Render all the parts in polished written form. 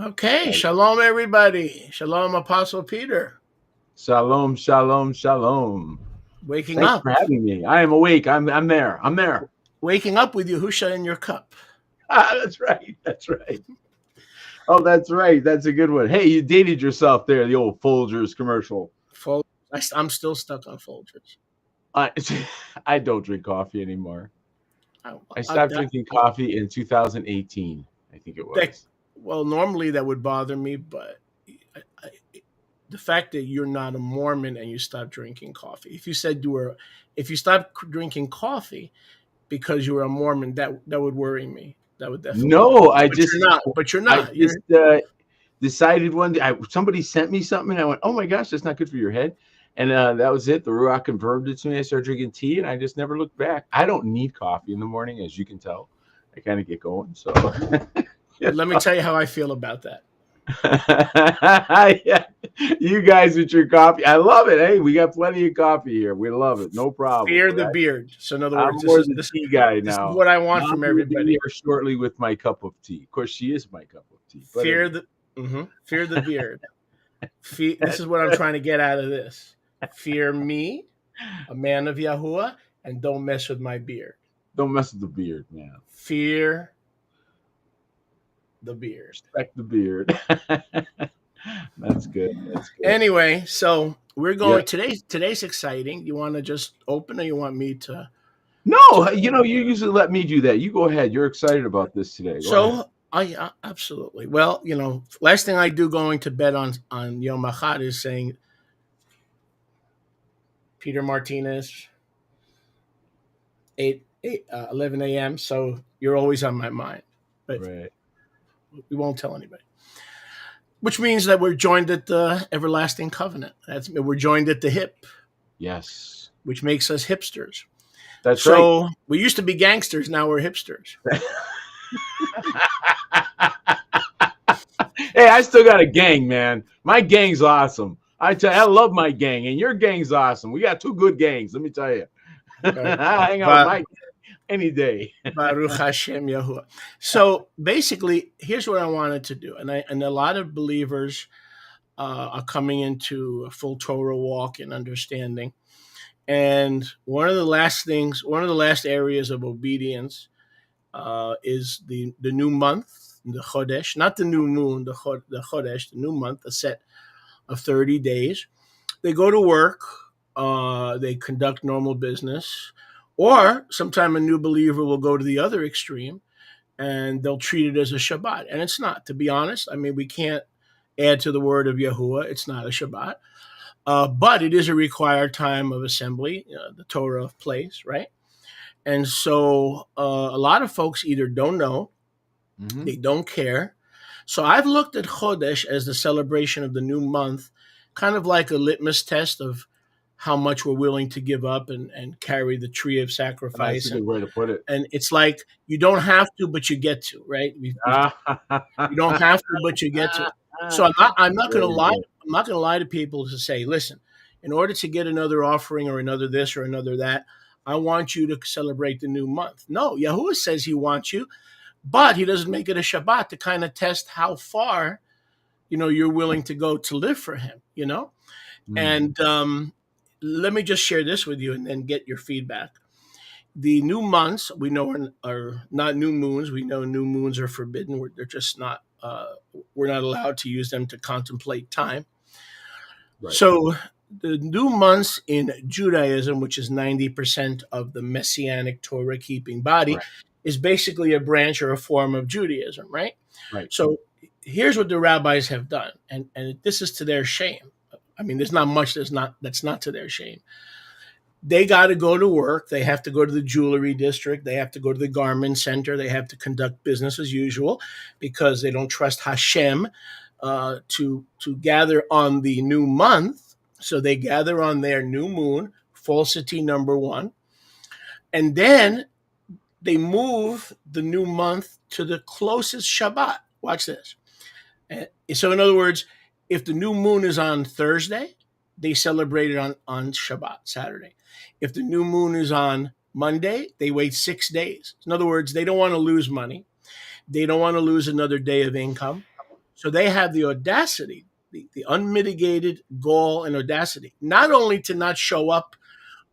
Okay, shalom, everybody. Shalom, Apostle Peter. Shalom, shalom, shalom. Waking Thanks up. for having me. I am awake. I'm there. I'm there. Waking up with Yahusha in your cup. That's right. That's right. Oh, that's right. That's a good one. Hey, you dated yourself there, the old Folgers commercial. I'm still stuck on Folgers. I, I don't drink coffee anymore. I, I I, stopped drinking coffee in 2018, I think it was. well, normally that would bother me, but I, the fact that you're not a Mormon and you stopped drinking coffee. If you stopped drinking coffee because you were a Mormon, that would worry me. That would definitely. No, But you're not. But you're I not. just decided one day. Somebody sent me something, and I went, "Oh my gosh, that's not good for your head." And that was it. The Ruach confirmed it to me. I started drinking tea, and I just never looked back. I don't need coffee in the morning, as you can tell. I kind of get going. So, Let me tell you how I feel about that. yeah. You guys with your coffee, I love it. Hey, we got plenty of coffee here. We love it. No problem. Fear the beard. So in other I'm words, more the tea guy this now. is what I want from Mom will everybody. be here shortly with my cup of tea. Of course, she is my cup of tea. But Fear the beard. This is what I'm trying to get out of this. Fear me, a man of Yahuwah, and don't mess with my beard. Don't mess with the beard, man. Fear the beard. Respect the beard. That's good. That's good. Anyway, so we're going today's exciting. You want to just open or you want me to? No, you usually let me do that. You go ahead. You're excited about this today. Go ahead. Absolutely. Well, last thing I do going to bed on Yom Echad is saying Peter Martinez, 11 a.m. So you're always on my mind, but we won't tell anybody. Which means that we're joined at the everlasting covenant. We're joined at the hip. Yes. Which makes us hipsters. That's right. So we used to be gangsters. Now we're hipsters. Hey, I still got a gang, man. My gang's awesome. I love my gang, and your gang's awesome. We got two good gangs, let me tell you. I hang out with my gang any day. Baruch Hashem Yahuwah. So basically, here's what I wanted to do, and a lot of believers are coming into a full Torah walk and understanding. And one of the last areas of obedience is the new month, the Chodesh, not the new moon, the Chodesh, the new month, a set of 30 days. They go to work, they conduct normal business, or sometime a new believer will go to the other extreme and they'll treat it as a Shabbat. And it's not, to be honest. I mean, we can't add to the word of Yahuwah. It's not a Shabbat. But it is a required time of assembly, the Torah of place, right? And so a lot of folks either don't know, they don't care. So I've looked at Chodesh as the celebration of the new month, kind of like a litmus test of how much we're willing to give up and carry the tree of sacrifice. That's a good way to put it. And it's like you don't have to, but you get to, right? You don't have to, but you get to. So I'm not going to lie. I'm not going to lie to people to say, listen, in order to get another offering or another this or another that, I want you to celebrate the new month. No, Yahuwah says he wants you, but he doesn't make it a Shabbat to kind of test how far, you're willing to go to live for him, And let me just share this with you and then get your feedback. The new months we know are not new moons. We know new moons are forbidden. They're just not. We're not allowed to use them to contemplate time. Right. So the new months in Judaism, which is 90% of the Messianic Torah keeping body, is basically a branch or a form of Judaism, right? Right. So here's what the rabbis have done, and this is to their shame. I mean, there's not much that's not to their shame. They got to go to work. They have to go to the jewelry district. They have to go to the garment center. They have to conduct business as usual because they don't trust Hashem to gather on the new month. So they gather on their new moon, falsity number 1. And then they move the new month to the closest Shabbat. Watch this. So in other words, if the new moon is on Thursday, they celebrate it on Shabbat, Saturday. If the new moon is on Monday, they wait 6 days. In other words, they don't want to lose money. They don't want to lose another day of income. So they have the audacity, the unmitigated gall and audacity, not only to not show up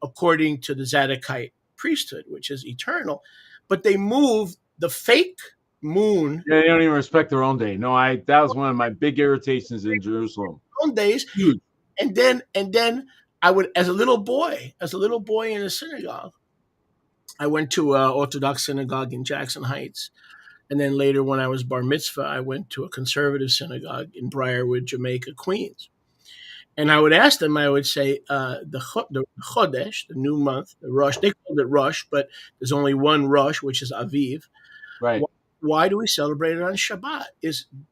according to the Zadokite priesthood, which is eternal, but they move the fake moon Yeah, they don't even respect their own day. No, that was one of my big irritations in Jerusalem. on days, Huge. and then I would, as a little boy in a synagogue, I went to an Orthodox synagogue in Jackson Heights. And then later, when I was bar mitzvah, I went to a conservative synagogue in Briarwood, Jamaica, Queens. And I would ask them, I would say, the Chodesh, the new month, the Rosh, they called it Rosh, but there's only one Rosh, which is Aviv. Right. Why do we celebrate it on Shabbat?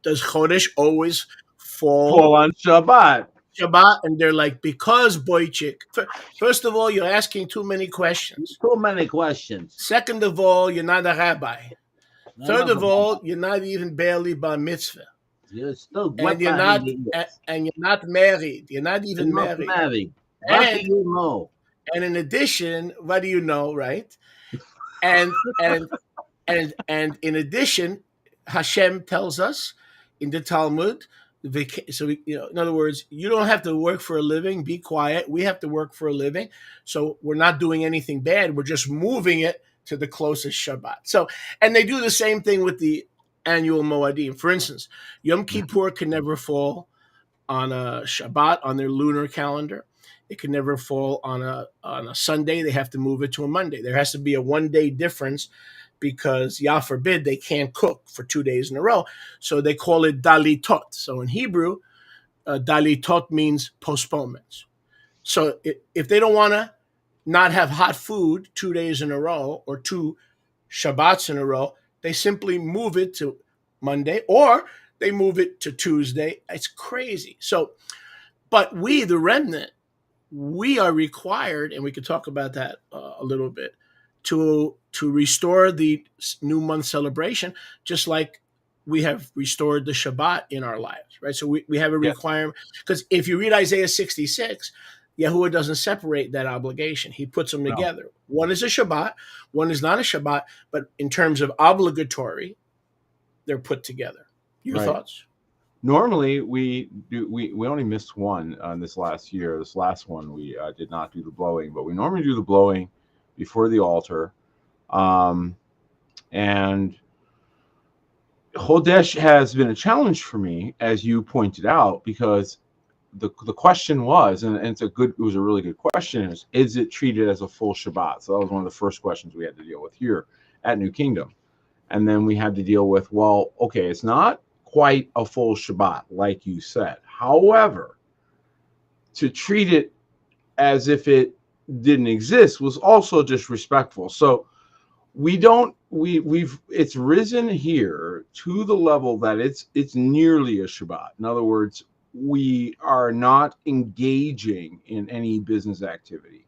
Does Chodesh always fall Full on Shabbat? Shabbat? And they're like, because Boychik. First of all, you're asking too many questions. Too many questions. Second of all, you're not a rabbi. Third of all, you're not even barely bar mitzvah. You're still And you're not married. You're not even married. What do you know? And in addition, what do you know, right? And in addition, Hashem tells us in the Talmud. So in other words, you don't have to work for a living. Be quiet. We have to work for a living. So we're not doing anything bad. We're just moving it to the closest Shabbat. So, and they do the same thing with the annual Moadim. For instance, Yom Kippur can never fall on a Shabbat on their lunar calendar. It can never fall on a Sunday. They have to move it to a Monday. There has to be a 1 day difference because, Yah forbid, they can't cook for 2 days in a row. So they call it dalitot. So in Hebrew, dalitot means postponements. So if they don't want to not have hot food 2 days in a row or 2 Shabbats in a row, they simply move it to Monday or they move it to Tuesday. It's crazy. So, but we, the remnant, we are required, and we could talk about that a little bit, to restore the new month celebration, just like we have restored the Shabbat in our lives, right? So we have a requirement, because if you read Isaiah 66, Yahuwah doesn't separate that obligation. He puts them together. One is a Shabbat, one is not a Shabbat, but in terms of obligatory, they're put together. Your thoughts? Normally, we only missed one this last year. This last one, we did not do the blowing, but we normally do the blowing before the altar. And Chodesh has been a challenge for me, as you pointed out, because the question was, and it was a really good question, is it treated as a full Shabbat? So that was one of the first questions we had to deal with here at New Kingdom. And then we had to deal with, well, okay, it's not quite a full Shabbat, like you said. However, to treat it as if it didn't exist was also disrespectful. So it's risen here to the level that it's nearly a Shabbat. In other words, we are not engaging in any business activity.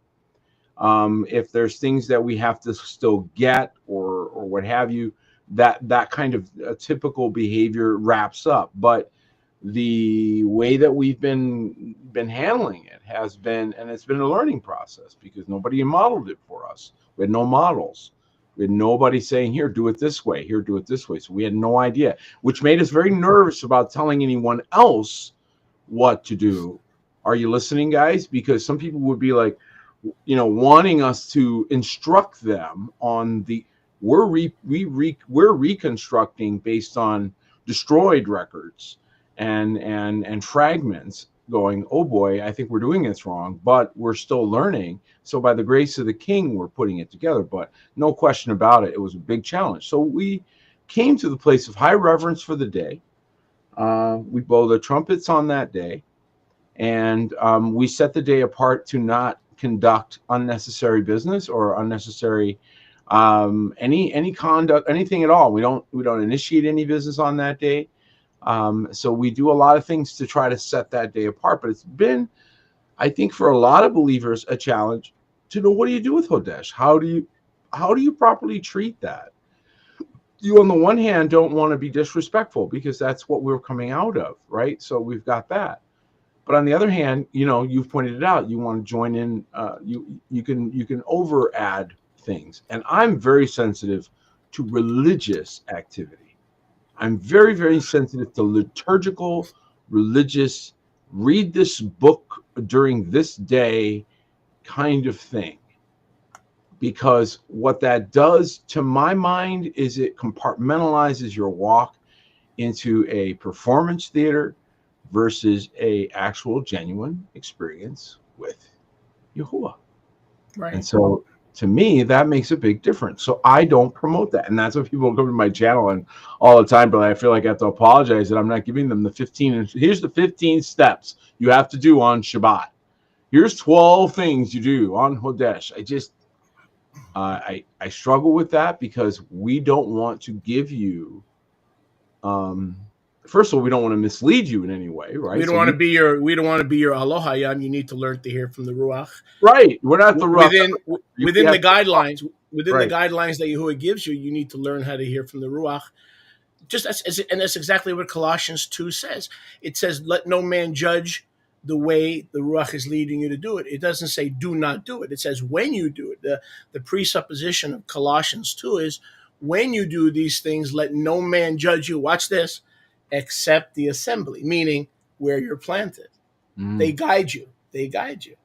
If there's things that we have to still get or what have you, that kind of typical behavior wraps up. But the way that we've been handling it has been, and it's been a learning process because nobody modeled it for us. We had no models. We had nobody saying, here, do it this way, here, do it this way. So we had no idea, which made us very nervous about telling anyone else what to do. Are you listening, guys? Because some people would be like, wanting us to instruct them on we're reconstructing based on destroyed records and fragments, going, oh boy, I think we're doing this wrong, but we're still learning. So by the grace of the King, we're putting it together. But no question about it, it was a big challenge. So we came to the place of high reverence for the day. We blow the trumpets on that day, and we set the day apart to not conduct unnecessary business or unnecessary any conduct, anything at all. We don't initiate any business on that day. So we do a lot of things to try to set that day apart. But it's been, I think, for a lot of believers, a challenge to know, what do you do with Chodesh? How do you properly treat that? You, on the one hand, don't want to be disrespectful because that's what we're coming out of, right? So we've got that. But on the other hand, you've pointed it out. You want to join in. You can over add things, and I'm very sensitive to religious activity. I'm very, very sensitive to liturgical, religious, read this book during this day kind of thing. Because what that does to my mind is it compartmentalizes your walk into a performance theater versus a actual genuine experience with Yahuwah. Right. And so to me, that makes a big difference. So I don't promote that. And that's what people come to my channel and all the time, but I feel like I have to apologize that I'm not giving them the 15. Here's the 15 steps you have to do on Shabbat. Here's 12 things you do on Hodesh. I struggle with that because we don't want to give you, first of all, we don't want to mislead you in any way, right? We don't want to be your aloha yam. You need to learn to hear from the ruach. Right. We're not the ruach. Within the guidelines. Within Right. the guidelines that Yahuwah gives you, you need to learn how to hear from the ruach. And that's exactly what Colossians 2 says. It says, "Let no man judge the way the ruach is leading you to do it." It doesn't say do not do it. It says when you do it. The presupposition of Colossians 2 is when you do these things, let no man judge you. Watch this, except the assembly, meaning where you're planted. They guide you. They guide you.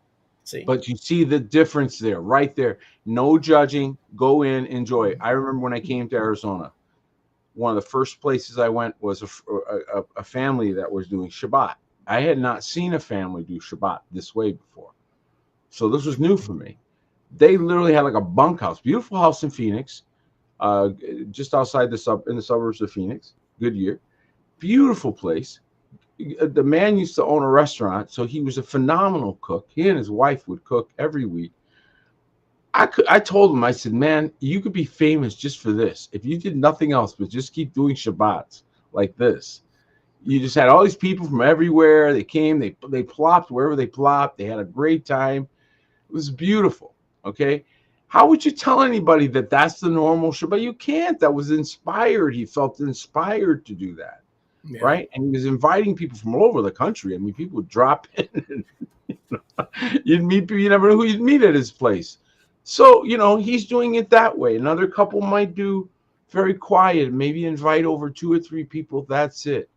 See? But you see the difference there, right there. No judging. Go in, enjoy it. I remember when I came to Arizona, one of the first places I went was a family that was doing Shabbat. I had not seen a family do Shabbat this way before. So this was new for me. They literally had like a bunkhouse, beautiful house in Phoenix, just outside in the suburbs of Phoenix, Goodyear. Beautiful place. The man used to own a restaurant, so he was a phenomenal cook. He and his wife would cook every week. I told him, I said, man, you could be famous just for this. If you did nothing else but just keep doing Shabbats like this. You just had all these people from everywhere. They came, they plopped wherever they plopped. They had a great time. It was beautiful. Okay. How would you tell anybody that that's the normal Shabbat? You can't. That was inspired. He felt inspired to do that. Yeah. Right. And he was inviting people from all over the country. I mean, people would drop in and you'd meet people, you never know who you'd meet at his place. So, he's doing it that way. Another couple might do very quiet, maybe invite over 2 or 3 people. That's it.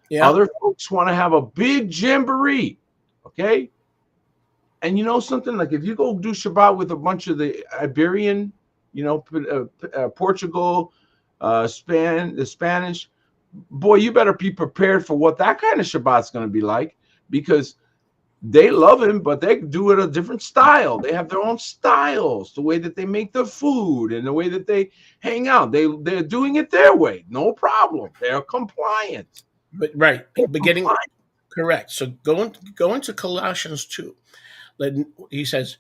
Yeah. Other folks want to have a big jamboree. Okay. And you know something, like if you go do Shabbat with a bunch of the Iberian, Portugal, the Spanish, boy, you better be prepared for what that kind of Shabbat's going to be like, because they love him, but they do it a different style. They have their own styles, the way that they make the food and the way that they hang out. They're doing it their way. No problem. They're compliant. But correct. So go into Colossians 2. He says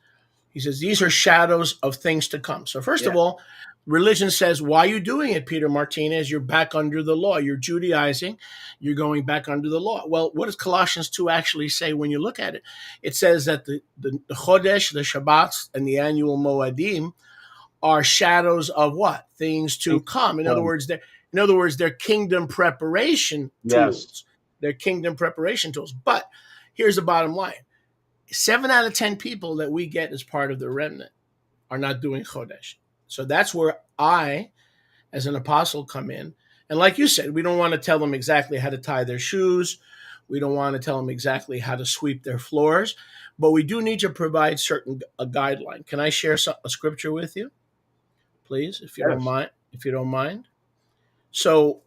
these are shadows of things to come. So first of all, religion says, why are you doing it, Peter Martinez? You're back under the law. You're Judaizing. You're going back under the law. Well, what does Colossians 2 actually say when you look at it? It says that the Chodesh, the Shabbats, and the annual Moadim are shadows of what? Things to come. In other words, they're kingdom preparation tools. Yes. They're kingdom preparation tools. But here's the bottom line. 7 out of 10 people that we get as part of the remnant are not doing Chodesh. So that's where I, as an apostle, come in. And like you said, we don't want to tell them exactly how to tie their shoes. We don't want to tell them exactly how to sweep their floors. But we do need to provide a guideline. Can I share a scripture with you, please, if you don't mind? If you don't mind. So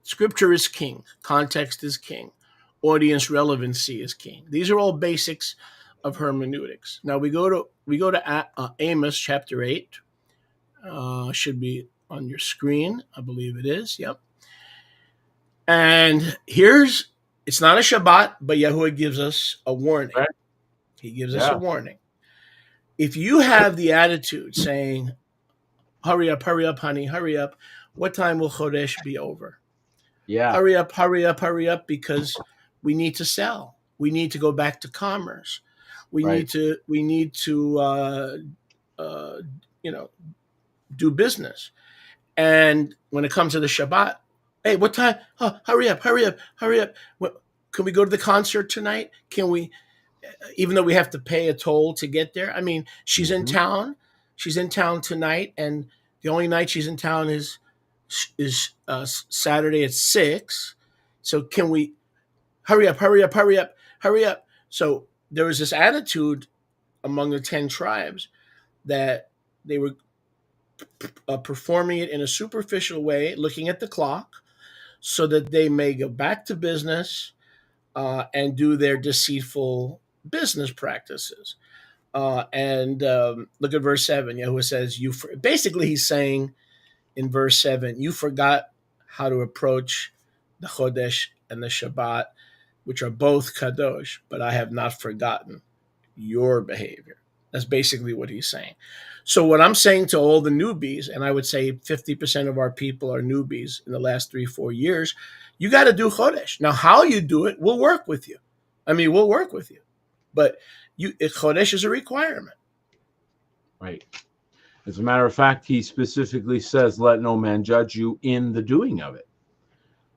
scripture is king. Context is king. Audience relevancy is king. These are all basics of hermeneutics. Now we go to Amos chapter 8. Should be on your screen. I believe it is. Yep. And it's not a Shabbat, but Yahuwah gives us a warning. Right. He gives us a warning. If you have the attitude saying, hurry up, honey, hurry up. What time will Chodesh be over? Yeah. Hurry up, because we need to sell. We need to go back to commerce. We need to do business. And when it comes to the Shabbat, hey, what time? Oh, hurry up. Can we go to the concert tonight? Can we, even though we have to pay a toll to get there? I mean, she's in town. She's in town tonight. And the only night she's in town is Saturday at 6. So can we hurry up, hurry up, hurry up, hurry up? So there was this attitude among the 10 tribes that they were performing it in a superficial way, looking at the clock, so that they may go back to business and do their deceitful business practices. And look at verse 7. Yahuwah says, basically, he's saying in verse 7, you forgot how to approach the Chodesh and the Shabbat, which are both Kadosh, but I have not forgotten your behavior. That's basically what he's saying. So what I'm saying to all the newbies, and I would say 50% of our people are newbies in the last 3-4 years, you got to do Chodesh. Now, how you do it, we'll work with you. We'll work with you. But Chodesh is a requirement. Right. As a matter of fact, he specifically says, let no man judge you in the doing of it.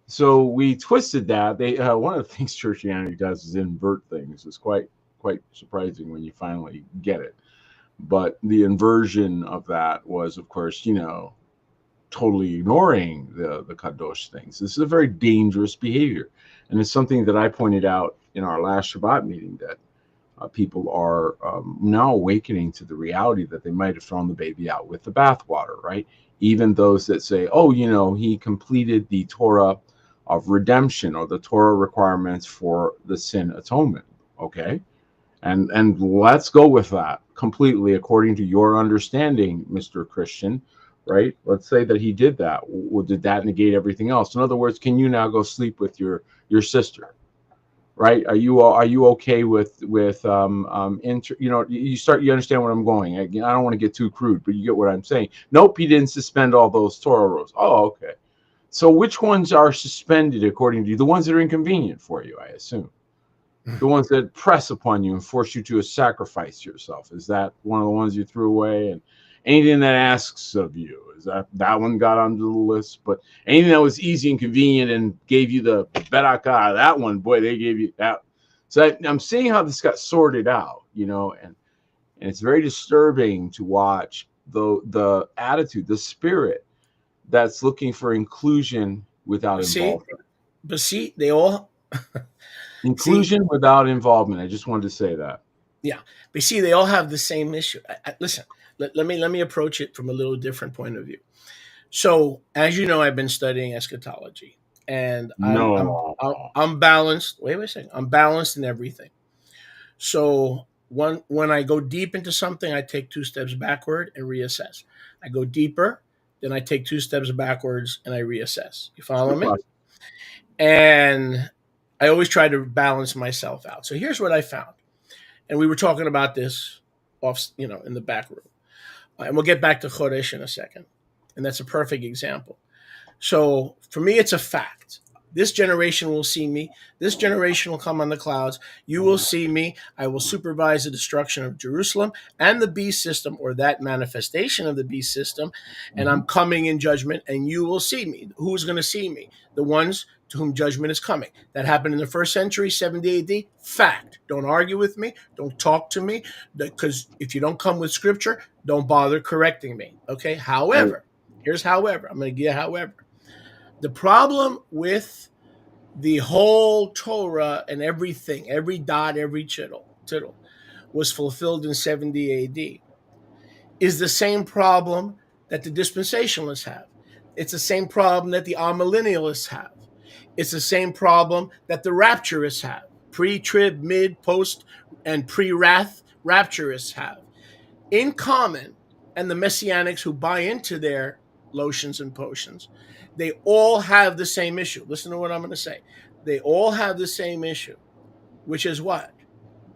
So we twisted that. One of the things churchianity does is invert things. It's quite surprising when you finally get it. But the inversion of that was, of course, totally ignoring the kadosh things. This is a very dangerous behavior, and it's something that I pointed out in our last Shabbat meeting, that people are now awakening to the reality that they might have thrown the baby out with the bathwater, right? Even those that say, oh, he completed the Torah of redemption or the Torah requirements for the sin atonement. Okay. And let's go with that completely according to your understanding, Mr. Christian, right? Let's say that he did that. Well, did that negate everything else? In other words, can you now go sleep with your sister? Right? Are you okay with you understand where I'm going? I don't want to get too crude, but you get what I'm saying. Nope, he didn't suspend all those Torah rules. Oh, okay. So which ones are suspended according to you? The ones that are inconvenient for you, I assume. The ones that press upon you and force you to sacrifice yourself. Is that one of the ones you threw away? And anything that asks of you, is that one got onto the list? But anything that was easy and convenient and gave you the berakah, that one, boy, they gave you that. So I'm seeing how this got sorted out, and it's very disturbing to watch the attitude, the spirit that's looking for inclusion without involvement. But see, they all inclusion without involvement. I just wanted to say that. Yeah, but see, they all have the same issue. Listen, let me approach it from a little different point of view. So, as you know, I've been studying eschatology, and I'm balanced. Wait a second. I'm balanced in everything. So when I go deep into something, I take 2 steps backward and reassess. I go deeper, then I take 2 steps backwards and I reassess. You follow me? And I always try to balance myself out. So here's what I found. And we were talking about this in the back room. And we'll get back to Chodesh in a second. And that's a perfect example. So for me, it's a fact. This generation will see me. This generation will come on the clouds. You will see me. I will supervise the destruction of Jerusalem and the beast system, or that manifestation of the beast system. And I'm coming in judgment, and you will see me. Who's going to see me? The ones to whom judgment is coming. That happened in the 1st century, 70 AD. Fact. Don't argue with me. Don't talk to me. Because if you don't come with scripture, don't bother correcting me. Okay? However, here's however. I'm going to give however. The problem with the whole Torah and everything, every dot, every tittle was fulfilled in 70 AD is the same problem that the dispensationalists have. It's the same problem that the amillennialists have. It's the same problem that the rapturists have. Pre-trib, mid, post, and pre-wrath rapturists have. In common, and the messianics who buy into their lotions and potions, they all have the same issue. Listen to what I'm going to say. They all have the same issue, which is what?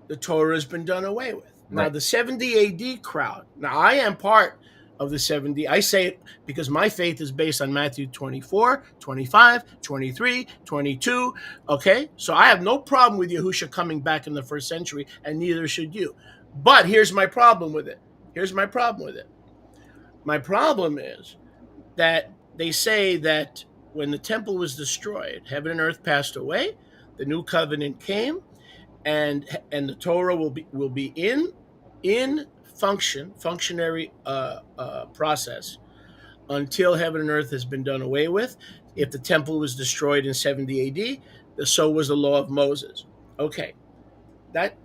The Torah has been done away with. Right. Now, the 70 AD crowd, now I am part of the 70. I say it because my faith is based on Matthew 24, 25, 23, 22. Okay? So I have no problem with Yahusha coming back in the 1st century, and neither should you. But here's my problem with it. My problem is that they say that when the temple was destroyed, heaven and earth passed away, the new covenant came, and the Torah will be in functionary process until heaven and earth has been done away with. If the temple was destroyed in 70 AD, so was the law of Moses. Okay, that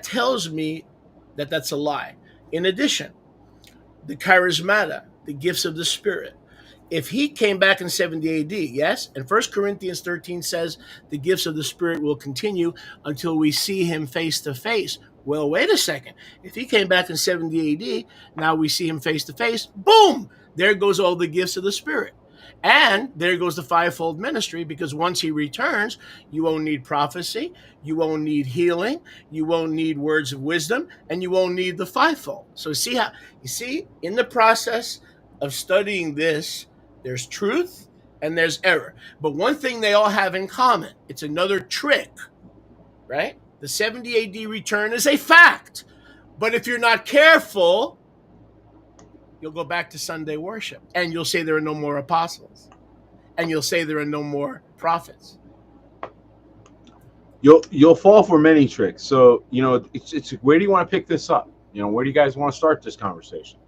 tells me that that's a lie. In addition, the charismata, the gifts of the Spirit. If he came back in 70 AD, yes, and 1 Corinthians 13 says the gifts of the Spirit will continue until we see him face to face. Well, wait a second. If he came back in 70 AD, now we see him face to face, boom, there goes all the gifts of the Spirit. And there goes the fivefold ministry, because once he returns, you won't need prophecy, you won't need healing, you won't need words of wisdom, and you won't need the fivefold. So you see, in the process of studying this, there's truth and there's error. But one thing they all have in common, it's another trick, right? The 70 AD return is a fact. But if you're not careful, you'll go back to Sunday worship and you'll say there are no more apostles and you'll say there are no more prophets. You'll fall for many tricks. So, it's where do you want to pick this up? Where do you guys want to start this conversation?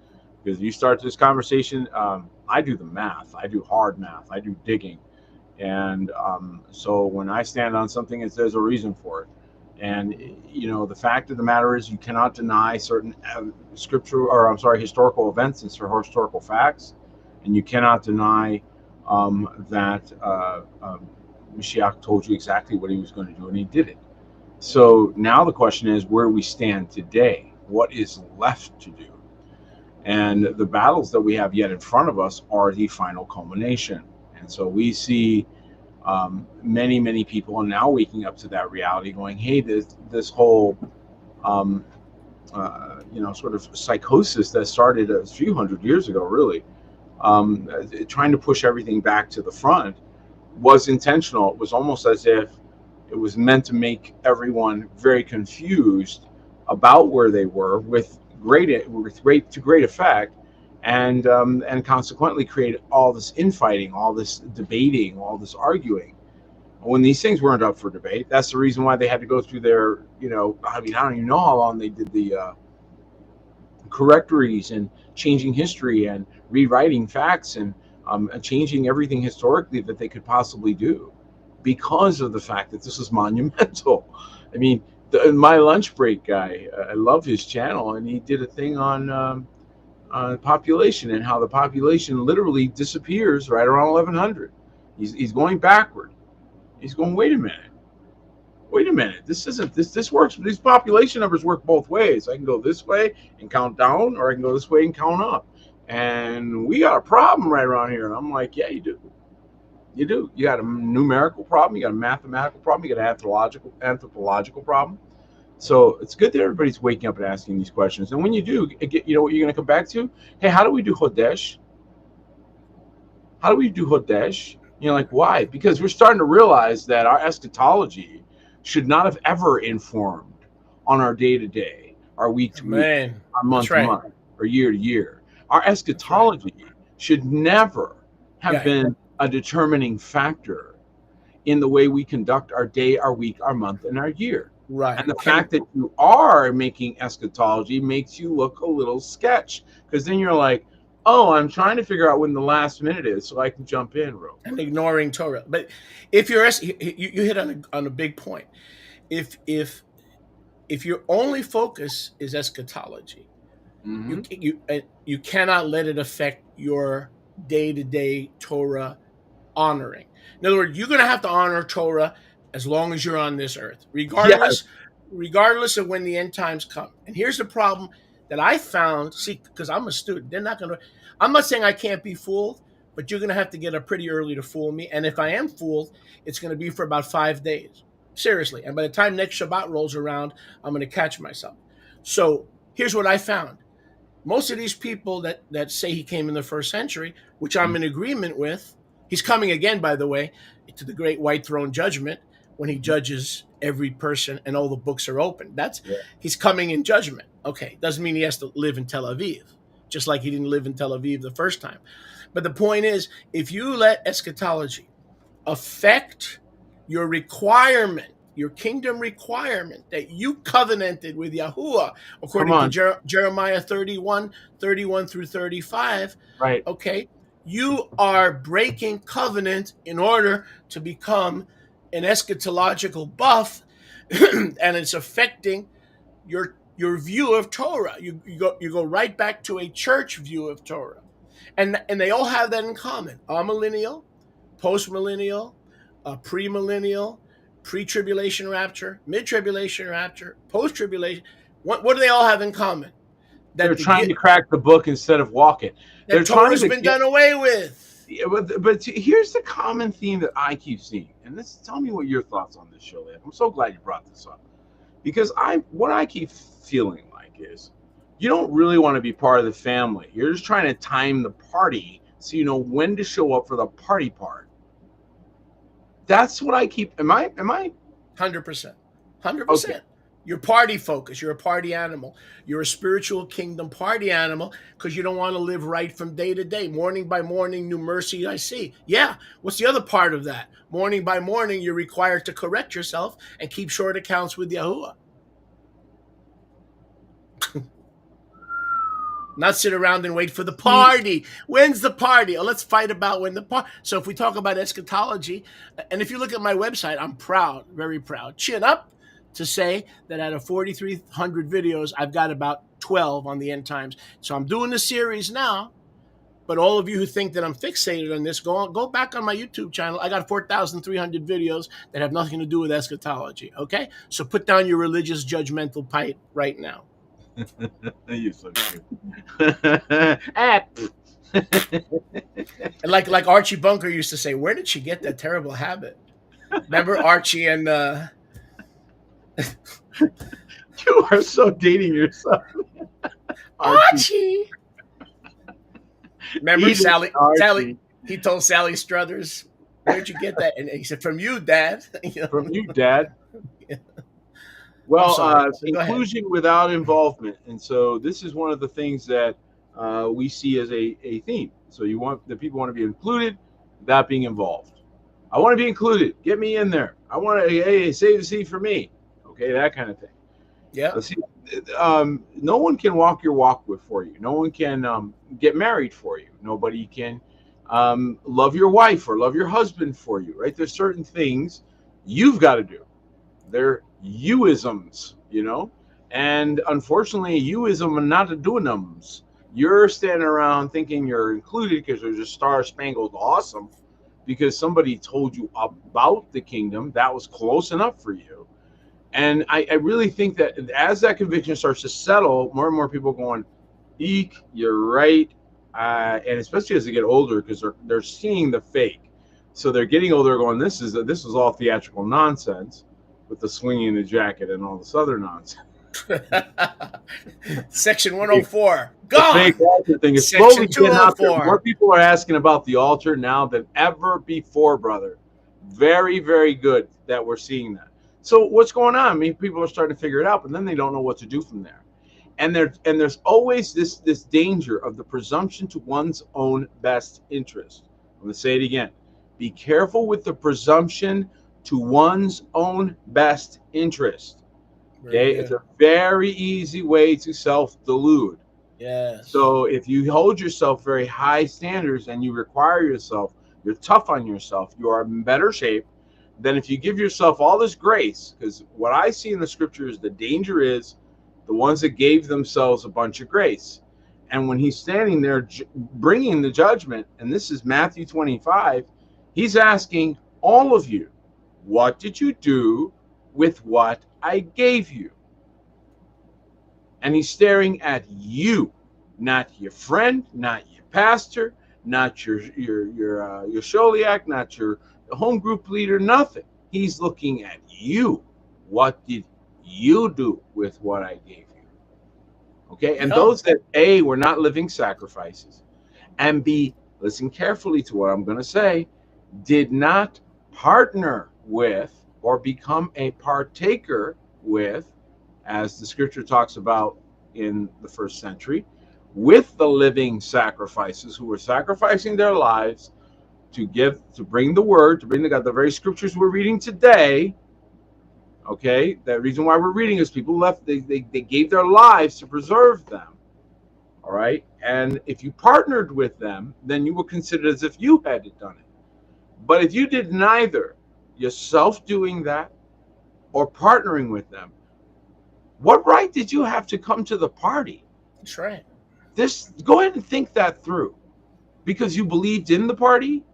Because you start this conversation, I do the math. I do hard math. I do digging. And so when I stand on something, there's a reason for it. And, the fact of the matter is you cannot deny certain historical events and historical facts. And you cannot deny that Mashiach told you exactly what he was going to do, and he did it. So now the question is, where do we stand today? What is left to do? And the battles that we have yet in front of us are the final culmination. And so we see many, many people are now waking up to that reality, going, hey, this whole, sort of psychosis that started a few hundred years ago, really, trying to push everything back to the front was intentional. It was almost as if it was meant to make everyone very confused about where they were with great effect, and consequently create all this infighting, all this debating, all this arguing. When these things weren't up for debate, that's the reason why they had to go through their, I don't even know how long they did the correctories and changing history and rewriting facts and changing everything historically that they could possibly do, because of the fact that this is monumental. I mean, my lunch break guy, I love his channel, and he did a thing on population and how the population literally disappears right around 1100. He's going backward. He's going, wait a minute. This works. These population numbers work both ways. I can go this way and count down, or I can go this way and count up. And we got a problem right around here. And I'm like, yeah, you do. You do. You got a numerical problem. You got a mathematical problem. You got an anthropological problem. So it's good that everybody's waking up and asking these questions. And when you do, you know what you're going to come back to? Hey, how do we do Hodesh? How do we do Hodesh? Like, why? Because we're starting to realize that our eschatology should not have ever informed on our day-to-day, our week-to-week, our month-to-month, or year-to-year. Our eschatology should never have been a determining factor in the way we conduct our day, our week, our month, and our year. Right. And the fact that you are making eschatology makes you look a little sketch, because then you're like, oh, I'm trying to figure out when the last minute is so I can jump in real quick. And ignoring Torah. But if you hit on a big point. If your only focus is eschatology, you cannot let it affect your day-to-day Torah honoring. In other words, you're going to have to honor Torah as long as you're on this earth, regardless of when the end times come. And here's the problem that I found. See, because I'm a student, I'm not saying I can't be fooled, but you're going to have to get up pretty early to fool me. And if I am fooled, it's going to be for about 5 days. Seriously. And by the time next Shabbat rolls around, I'm going to catch myself. So here's what I found. Most of these people that say he came in the first century, which I'm in agreement with, he's coming again, by the way, to the great white throne judgment, when he judges every person and all the books are open. He's coming in judgment. Okay, doesn't mean he has to live in Tel Aviv, just like he didn't live in Tel Aviv the first time. But the point is, if you let eschatology affect your requirement, your kingdom requirement that you covenanted with Yahuwah, Come according to on. Jeremiah 31 through 35, Right. okay, you are breaking covenant in order to become an eschatological buff, and it's affecting your view of Torah. You go right back to a church view of Torah, and they all have that in common: amillennial, post-millennial, premillennial, pre-tribulation rapture, mid-tribulation rapture, post-tribulation. What do they all have in common? They're That trying to crack the book instead of walk it. They're that trying Torah's to been get. done away with. Yeah, but here's the common theme that I keep seeing, and this. Tell me what your thoughts on this, Shirley. I'm so glad you brought this up, because what I keep feeling like is you don't really want to be part of the family. You're just trying to time the party so you know when to show up for the party part. That's what I keep. Am I? 100%. 100%. Okay. You're party focused. You're a party animal. You're a spiritual kingdom party animal because you don't want to live right from day to day. Morning by morning, new mercy I see. Yeah. What's the other part of that? Morning by morning, you're required to correct yourself and keep short accounts with Yahuwah. Not sit around and wait for the party. When's the party? Oh, let's fight about when the party. So if we talk about eschatology, and if you look at my website, I'm proud, very proud, chin up, to say that out of 4,300 videos, I've got about 12 on the end times. So I'm doing the series now. But all of you who think that I'm fixated on this, go back on my YouTube channel. I got 4,300 videos that have nothing to do with eschatology. Okay, so put down your religious judgmental pipe right now. You're so cute. And like Archie Bunker used to say, where did she get that terrible habit? Remember Archie and You are so dating yourself. Archie. Remember Sally? Archie. Sally. He told Sally Struthers, "Where'd you get that?" And he said, "From you, Dad." From you, Dad. Yeah. Well, so inclusion without involvement, and so this is one of the things that we see as a theme. So the people want to be included without being involved. I want to be included. Get me in there. I want to save the seat for me. Okay, that kind of thing. Yeah. See, no one can walk your walk for you. No one can get married for you. Nobody can love your wife or love your husband for you. Right? There's certain things you've got to do. They're youisms, and unfortunately, youism are not doing-ums. You're standing around thinking you're included because there's a star-spangled awesome because somebody told you about the kingdom that was close enough for you. And I really think that as that conviction starts to settle, more and more people are going, eek, you're right. And especially as they get older, because they're seeing the fake. So they're getting older going, this is all theatrical nonsense with the swinging the jacket and all this other nonsense. Section 104. Gone. The fake altar thing is slowly getting out there. More people are asking about the altar now than ever before, brother. Very, very good that we're seeing that. So what's going on? I mean, people are starting to figure it out, but then they don't know what to do from there. And there's always this danger of the presumption to one's own best interest. I'm going to say it again. Be careful with the presumption to one's own best interest. Okay, it's a very easy way to self-delude. Yes. So if you hold yourself very high standards and you require yourself, you're tough on yourself, you are in better shape than if you give yourself all this grace. Because what I see in the scriptures, the danger is the ones that gave themselves a bunch of grace. And when he's standing there bringing the judgment, and this is Matthew 25, he's asking all of you, what did you do with what I gave you? And he's staring at you, not your friend, not your pastor, not your sholiach, not your home group leader, nothing. He's looking at you. What did you do with what I gave you? Okay, and those that A, were not living sacrifices, and B, listen carefully to what I'm going to say, did not partner with or become a partaker with, as the scripture talks about in the first century, with the living sacrifices who were sacrificing their lives to bring the word, to bring the God, the very scriptures we're reading today. Okay, the reason why we're reading is people left, they gave their lives to preserve them. All right, and if you partnered with them, then you were considered as if you had done it. But if you did neither, yourself doing that or partnering with them, what right did you have to come to the party? That's right. This, go ahead and think that through, because you believed in the party.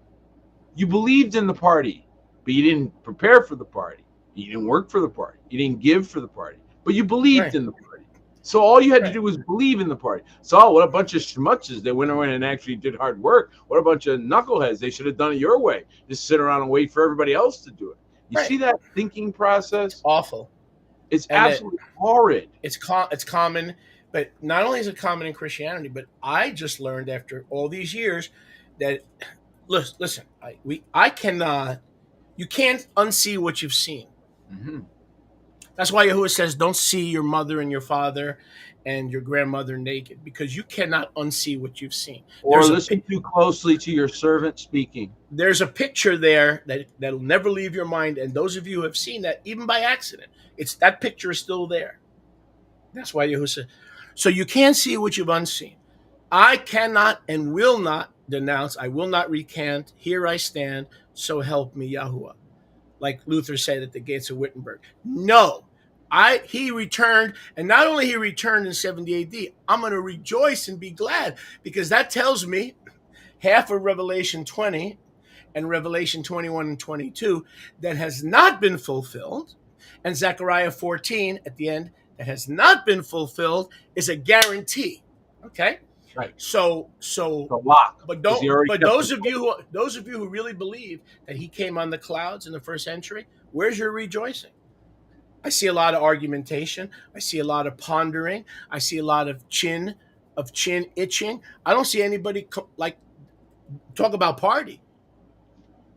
You believed in the party, but you didn't prepare for the party. You didn't work for the party. You didn't give for the party, but you believed Right. in the party. So all you had to Right. do was believe in the party. So what a bunch of schmutzes. They went around and actually did hard work. What a bunch of knuckleheads. They should have done it your way. Just sit around and wait for everybody else to do it. You Right. see that thinking process? Awful. It's And absolutely horrid. it's common, but not only is it common in Christianity, but I just learned after all these years that listen, I cannot, you can't unsee what you've seen. Mm-hmm. That's why Yahuwah says, "Don't see your mother and your father and your grandmother naked," because you cannot unsee what you've seen. Or listen too closely to your servant speaking. There's a picture there that'll never leave your mind, and those of you who have seen that, even by accident, it's that picture is still there. That's why Yahuwah said, so you can't see what you've unseen. I cannot and will not denounce. I will not recant. Here I stand. So help me, Yahuwah. Like Luther said at the gates of Wittenberg. No, he returned, and not only he returned in 70 AD, I'm going to rejoice and be glad, because that tells me half of Revelation 20 and Revelation 21 and 22 that has not been fulfilled, and Zechariah 14 at the end that has not been fulfilled is a guarantee. Okay? Right. So The lock. but those of you who really believe that he came on the clouds in the first century, where's your rejoicing? I see a lot of argumentation. I see a lot of pondering. I see a lot of chin itching. I don't see anybody like talk about party.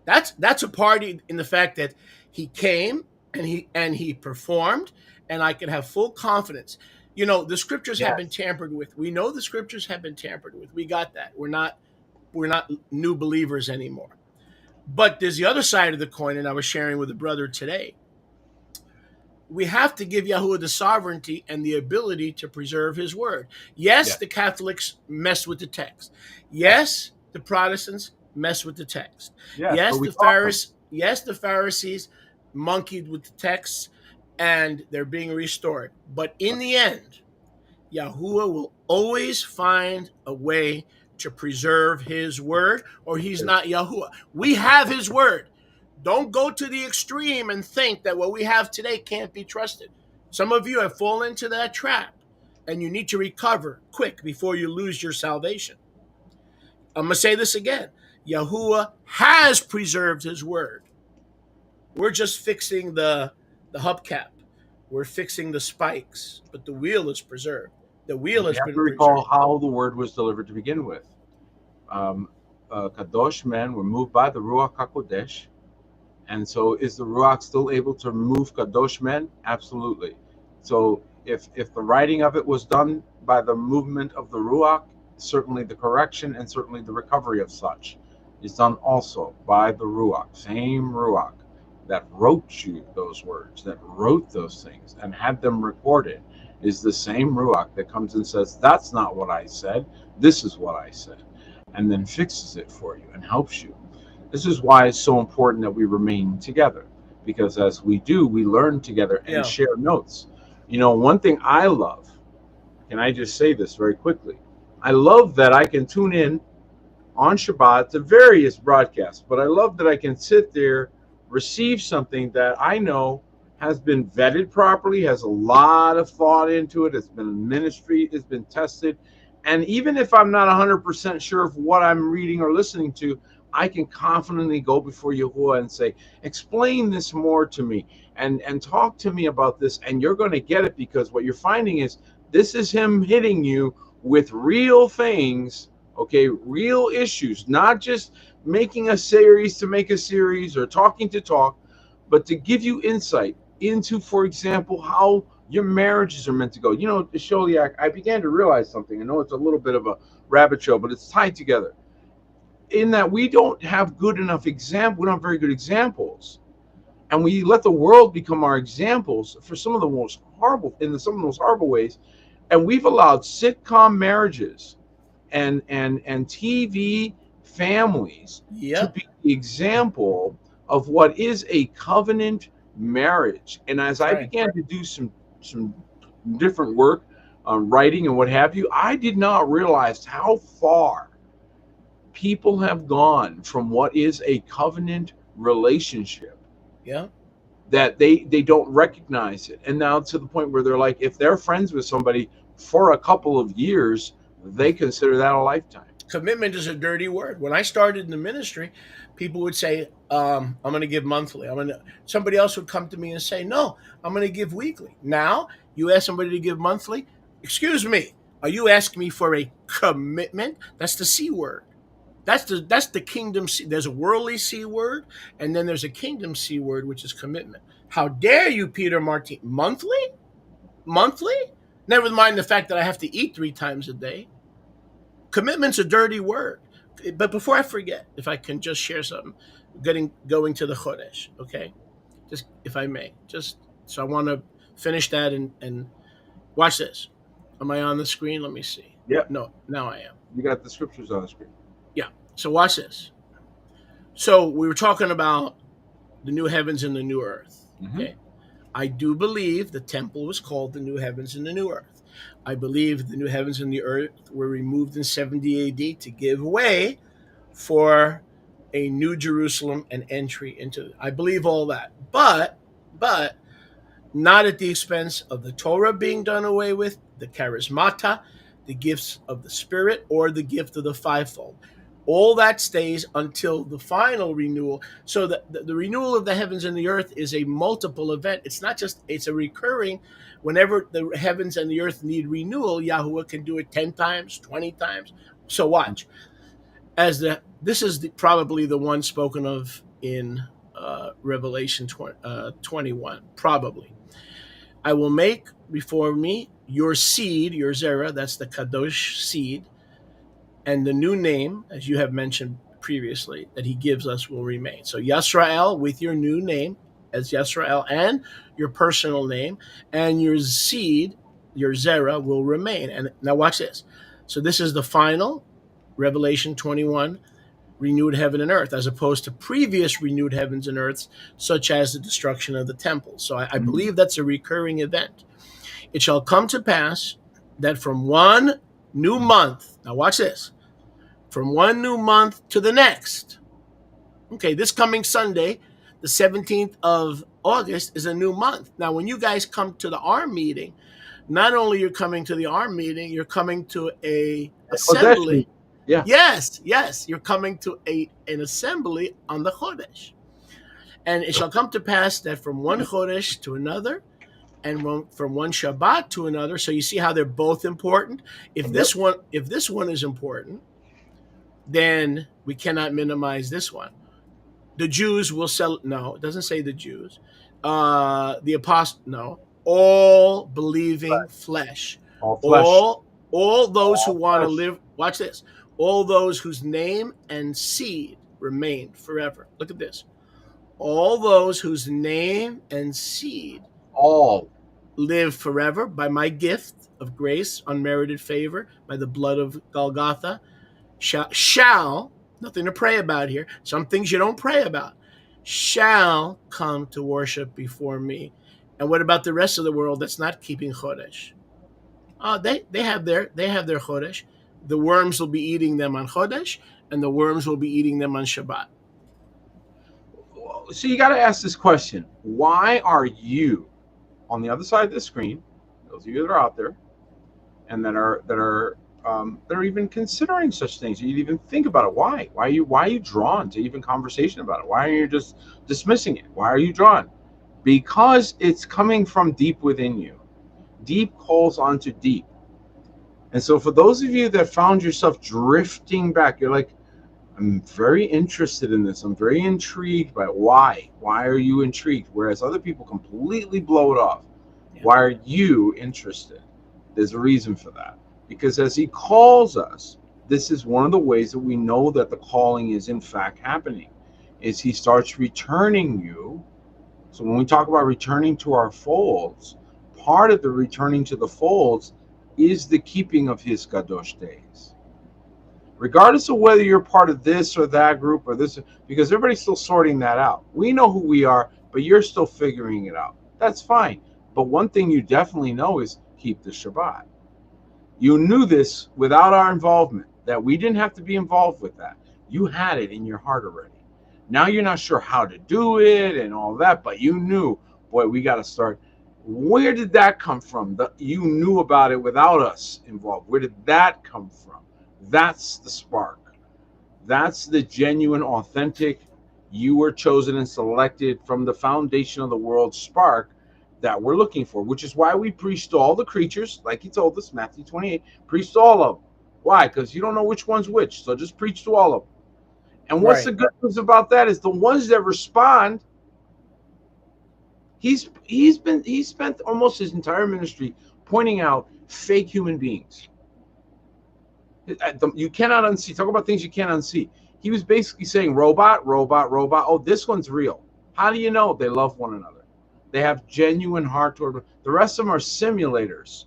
That's a party in the fact that he came and he performed, and I can have full confidence. You know, the scriptures have been tampered with. We know the scriptures have been tampered with. We got that. We're not new believers anymore. But there's the other side of the coin, and I was sharing with a brother today. We have to give Yahuwah the sovereignty and the ability to preserve his word. Yes, the Catholics mess with the text. Yes, the Protestants mess with the text. Yes, the Pharisees monkeyed with the text, and they're being restored. But in the end, Yahuwah will always find a way to preserve his word, or he's not Yahuwah. We have his word. Don't go to the extreme and think that what we have today can't be trusted. Some of you have fallen into that trap, and you need to recover quick before you lose your salvation. I'm going to say this again. Yahuwah has preserved his word. We're just fixing the hubcap. We're fixing the spikes, but the wheel is preserved. The wheel has been preserved. Recall how the word was delivered to begin with. Kadosh men were moved by the Ruach HaKodesh. And so is the Ruach still able to move Kadosh men? Absolutely. So if the writing of it was done by the movement of the Ruach, certainly the correction and certainly the recovery of such is done also by the Ruach, same Ruach that wrote you those words, that wrote those things and had them recorded, is the same Ruach that comes and says, that's not what I said, this is what I said, and then fixes it for you and helps you. This is why it's so important that we remain together, because as we do, we learn together and share notes. You know, one thing I love, can I just say this very quickly? I love that I can tune in on Shabbat to various broadcasts, but I love that I can sit there, receive something that I know has been vetted properly, has a lot of thought into it, it's been ministry, it's been tested. And even if I'm not 100% sure of what I'm reading or listening to, I can confidently go before Yahuwah and say, explain this more to me and talk to me about this. And you're going to get it, because what you're finding is this is him hitting you with real things, okay, real issues, not just making a series to make a series or talking to talk, but to give you insight into, for example, how your marriages are meant to go. You know, Sholiak, I began to realize something. I know it's a little bit of a rabbit trail, but it's tied together. In that we don't have good enough examples. We don't have very good examples and we let the world become our examples for some of the most horrible, some of the most horrible ways. And we've allowed sitcom marriages and TV families to Yep. be the example of what is a covenant marriage. And as That's I right. began to do some different work on writing and what have you, I did not realize how far people have gone from what is a covenant relationship, Yeah. that they don't recognize it. And now to the point where they're like, if they're friends with somebody for a couple of years, they consider that a lifetime. Commitment is a dirty word. When I started in the ministry, people would say, I'm going to give monthly. Somebody else would come to me and say, no, I'm going to give weekly. Now you ask somebody to give monthly. Excuse me. Are you asking me for a commitment? That's the C word. That's the kingdom C. There's a worldly C word, and then there's a kingdom C word, which is commitment. How dare you, Peter Martin? Monthly? Monthly? Never mind the fact that I have to eat 3 times a day. Commitment's a dirty word. But before I forget, if I can just share something, going to the Chodesh, okay? Just if I may, just so I want to finish that and watch this. Am I on the screen? Let me see. Yep. No, now I am. You got the scriptures on the screen. Yeah. So watch this. So we were talking about the new heavens and the new earth. Okay. I do believe the temple was called the new heavens and the new earth. I believe the new heavens and the earth were removed in 70 AD to give way for a new Jerusalem and entry into. I believe all that, but not at the expense of the Torah being done away with, the charismata, the gifts of the Spirit, or the gift of the fivefold. All that stays until the final renewal. So the renewal of the heavens and the earth is a multiple event. It's not just, it's a recurring. Whenever the heavens and the earth need renewal, Yahuwah can do it 10 times, 20 times. So watch. This is probably the one spoken of in Revelation 21, probably. I will make before me your seed, your Zerah, that's the Kadosh seed, and the new name, as you have mentioned previously, that he gives us will remain. So Yisrael with your new name as Yisrael and your personal name, and your seed, your Zerah, will remain. And now watch this. So this is the final Revelation 21 renewed heaven and earth, as opposed to previous renewed heavens and earths, such as the destruction of the temple. So I believe that's a recurring event. It shall come to pass that from one new month, now watch this, from one new month to the next. Okay, this coming Sunday, the 17th of August, is a new month. Now, when you guys come to the ARM meeting, not only you're coming to the ARM meeting, you're coming to a assembly. Yeah. Yes, you're coming to an assembly on the Chodesh. And it shall come to pass that from one Chodesh to another, and from one Shabbat to another. So you see how they're both important. If this one is important, then we cannot minimize this one. The Jews will sell. No, it doesn't say the Jews. The apostle. No, all believing flesh. All those who want to live. Watch this. All those whose name and seed remain forever. Look at this. All those whose name and seed all live forever by my gift of grace, unmerited favor, by the blood of Golgotha, shall, nothing to pray about here, some things you don't pray about, shall come to worship before me. And what about the rest of the world that's not keeping Chodesh? They have their Chodesh. The worms will be eating them on Chodesh, and the worms will be eating them on Shabbat. So you got to ask this question: why are you on the other side of the screen? Those of you that are out there, and that are even considering such things, you even think about it. Why are you drawn to even conversation about it? Why are you just dismissing it? Why are you drawn? Because it's coming from deep within you. Deep calls onto deep. And so for those of you that found yourself drifting back, you're like, I'm very interested in this. I'm very intrigued by it. Why? Why are you intrigued? Whereas other people completely blow it off. Yeah. Why are you interested? There's a reason for that. Because as he calls us, this is one of the ways that we know that the calling is in fact happening, is he starts returning you So when we talk about returning to our folds, part of the returning to the folds is the keeping of his Kadosh days. Regardless of whether you're part of this or that group or this, because everybody's still sorting that out. We know who we are, but you're still figuring it out. That's fine. But one thing you definitely know is keep the Shabbat. You knew this without our involvement, that we didn't have to be involved with that. You had it in your heart already. Now you're not sure how to do it and all that, but you knew, boy, we got to start. Where did that come from? You knew about it without us involved. Where did that come from? That's the spark. That's the genuine, authentic, you were chosen and selected from the foundation of the world spark that we're looking for, which is why we preach to all the creatures, like he told us, Matthew 28, preach to all of them. Why? Because you don't know which one's which, so just preach to all of them. And what's the good news about that is the ones that respond, he spent almost his entire ministry pointing out fake human beings. You cannot unsee. Talk about things you can't unsee. He was basically saying robot, robot, robot. Oh, this one's real. How do you know? They love one another. They have genuine heart toward. The rest of them are simulators.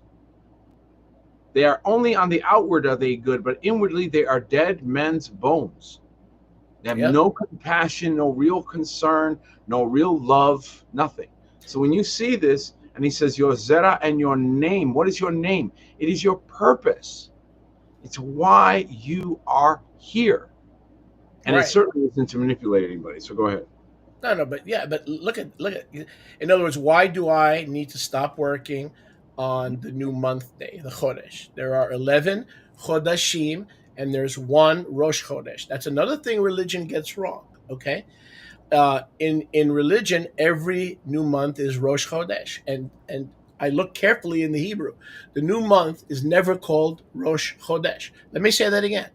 They are only on the outward are they good, but inwardly they are dead men's bones. They have no compassion, no real concern, no real love, nothing. So when you see this, and he says, your zera and your name, what is your name? It is your purpose. It's why you are here. And it certainly isn't to manipulate anybody. So go ahead. No, but look at. In other words, why do I need to stop working on the new month day, the Chodesh? There are 11 Chodashim, and there's one Rosh Chodesh. That's another thing religion gets wrong. Okay, in religion, every new month is Rosh Chodesh, and I look carefully in the Hebrew. The new month is never called Rosh Chodesh. Let me say that again.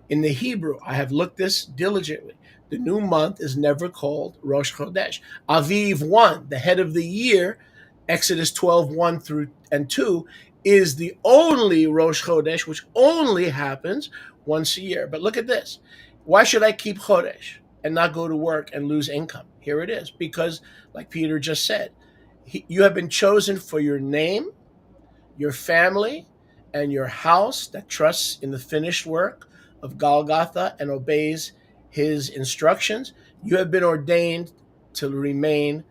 In the Hebrew, I have looked this diligently. The new month is never called Rosh Chodesh. Aviv 1, the head of the year, Exodus 12, 1 through and 2, is the only Rosh Chodesh, which only happens once a year. But look at this. Why should I keep Chodesh and not go to work and lose income? Here it is. Because, like Peter just said, you have been chosen for your name, your family, and your house that trusts in the finished work of Golgotha and obeys his instructions. You have been ordained to remain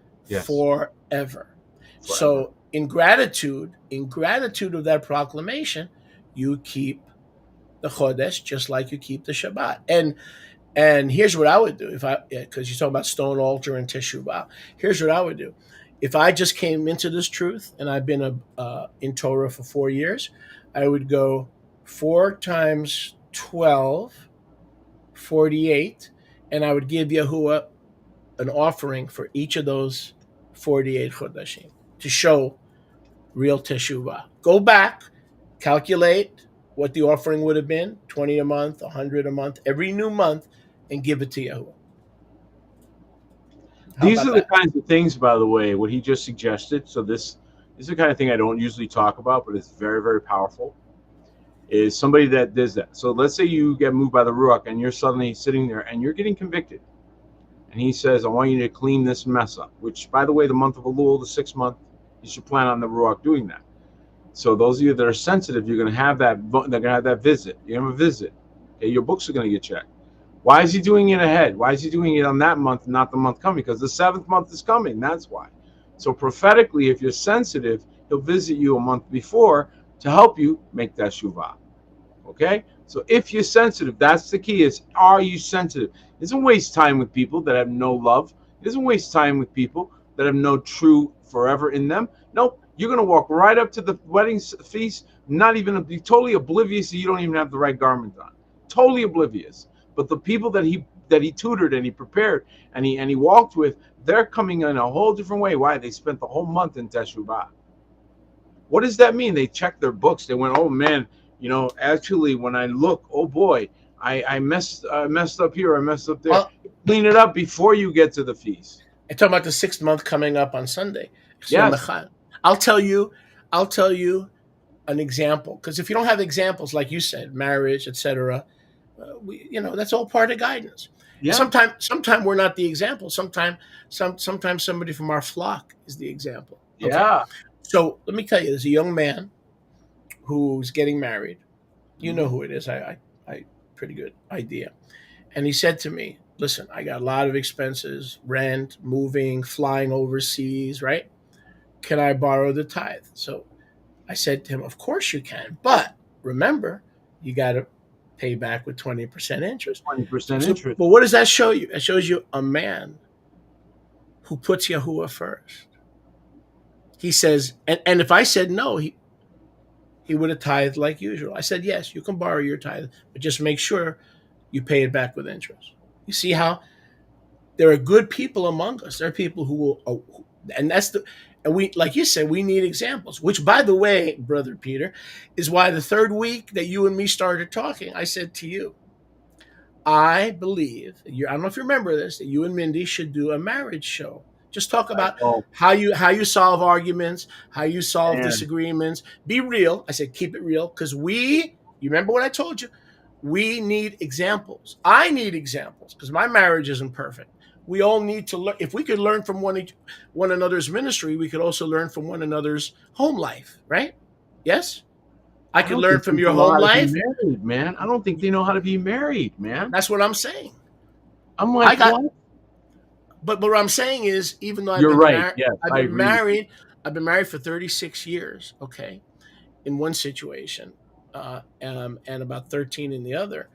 forever. So in gratitude of that proclamation, you keep the Chodesh just like you keep the Shabbat. And here's what I would do because you talk about stone altar and teshuvah. Here's what I would do. If I just came into this truth and I've been in Torah for 4 years, I would go 4 times 12, 48, and I would give Yahuwah an offering for each of those 48 Chodashim to show real teshuvah. Go back, calculate what the offering would have been, 20 a month, 100 a month, every new month, and give it to Yahuwah. These are the kinds of things, by the way, what he just suggested. So this is the kind of thing I don't usually talk about, but it's very, very powerful. Is somebody that does that. So let's say you get moved by the Ruach and you're suddenly sitting there and you're getting convicted. And he says, I want you to clean this mess up, which, by the way, the month of Elul, the 6th month, you should plan on the Ruach doing that. So those of you that are sensitive, you're going to have that, they're going to have that visit. You're going to have a visit. Okay, your books are going to get checked. Why is he doing it ahead? Why is he doing it on that month, not the month coming? Because the 7th month is coming. That's why. So prophetically, if you're sensitive, he'll visit you a month before to help you make that shuvah. Okay? So if you're sensitive, that's the key is, are you sensitive? It doesn't waste time with people that have no love. It doesn't waste time with people that have no true forever in them. Nope. You're going to walk right up to the wedding feast, not even be totally oblivious that you don't even have the right garment on. Totally oblivious. But the people that he tutored and he prepared and he walked with, they're coming in a whole different way. Why? They spent the whole month in Teshuvah. What does that mean? They checked their books. They went, oh man, you know, actually when I look, oh boy, I messed up here, I messed up there. Well, clean it up before you get to the feast. I'm talking about the 6th month coming up on Sunday. Yes. I'll tell you an example, because if you don't have examples, like you said, marriage, etc., that's all part of guidance. Yeah. Sometimes we're not the example. Sometimes somebody from our flock is the example. Okay. Yeah. So let me tell you, there's a young man who's getting married. You know Mhm. who it is. I pretty good idea. And he said to me, "Listen, I got a lot of expenses: rent, moving, flying overseas. Right? Can I borrow the tithe?" So I said to him, "Of course you can, but remember, you got to pay back with 20% interest." 20% So, interest. but what does that show you? It shows you a man who puts Yahuwah first. He says, and if I said no, he would have tithed like usual. I said, yes, you can borrow your tithe, but just make sure you pay it back with interest. You see how there are good people among us. There are people who will, and that's the, and we, like you said, we need examples. Which, by the way, brother Peter, is why the third week that you and me started talking, I said to you, I believe I don't know if you remember this, that you and Mindy should do a marriage show. Just talk about Oh, how you solve arguments, how you solve man. disagreements. Be real. I said keep it real because you remember what I told you? We need examples. I need examples because my marriage isn't perfect. We all need to learn. If we could learn from one another's ministry, we could also learn from one another's home life, right? Yes? I I could don't learn think from your people know home how to be life. married, man. I don't think they know how to be married, man. That's what I'm saying. I'm I like, got what? but what I'm saying is, even though You're right. Yes, I've I been agree with you. married, I've been married for 36 years. Okay, in one situation, and about 13 in the other.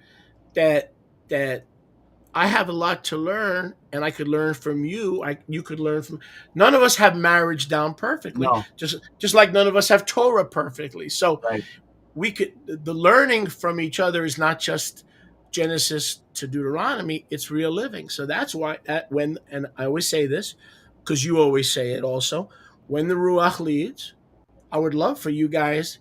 That that I have a lot to learn, and I could learn from you. You could learn from. None of us have marriage down perfectly, No, just like none of us have Torah perfectly. So right. we could the learning from each other is not just Genesis to Deuteronomy, it's real living. So that's why when, and I always say this because you always say it also, when the Ruach leads, I would love for you guys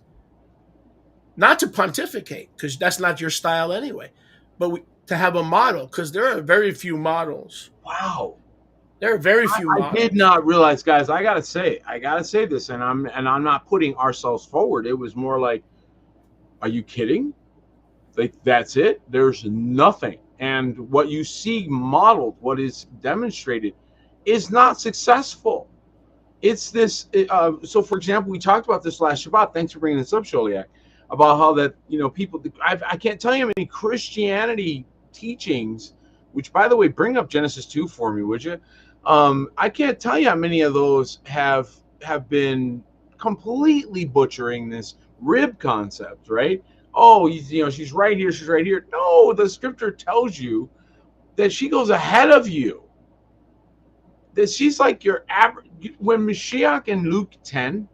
not to pontificate because that's not your style anyway, but to have a model because there are very few models. Wow. There are very few I did models. not realize, guys. I gotta say this, and I'm not putting ourselves forward. It was more like, are you kidding? Like that's it. There's nothing, and what you see modeled, what is demonstrated, is not successful. It's this. So, for example, we talked about this last Shabbat. Thanks for bringing this up, Sholiak, about how that people. I can't tell you how many Christianity teachings, which by the way, bring up Genesis 2 for me, would you? I can't tell you how many of those have been completely butchering this rib concept, right? Oh, she's right here. She's right here. No, the scripture tells you that she goes ahead of you, that she's like your average. When Mashiach in Luke 10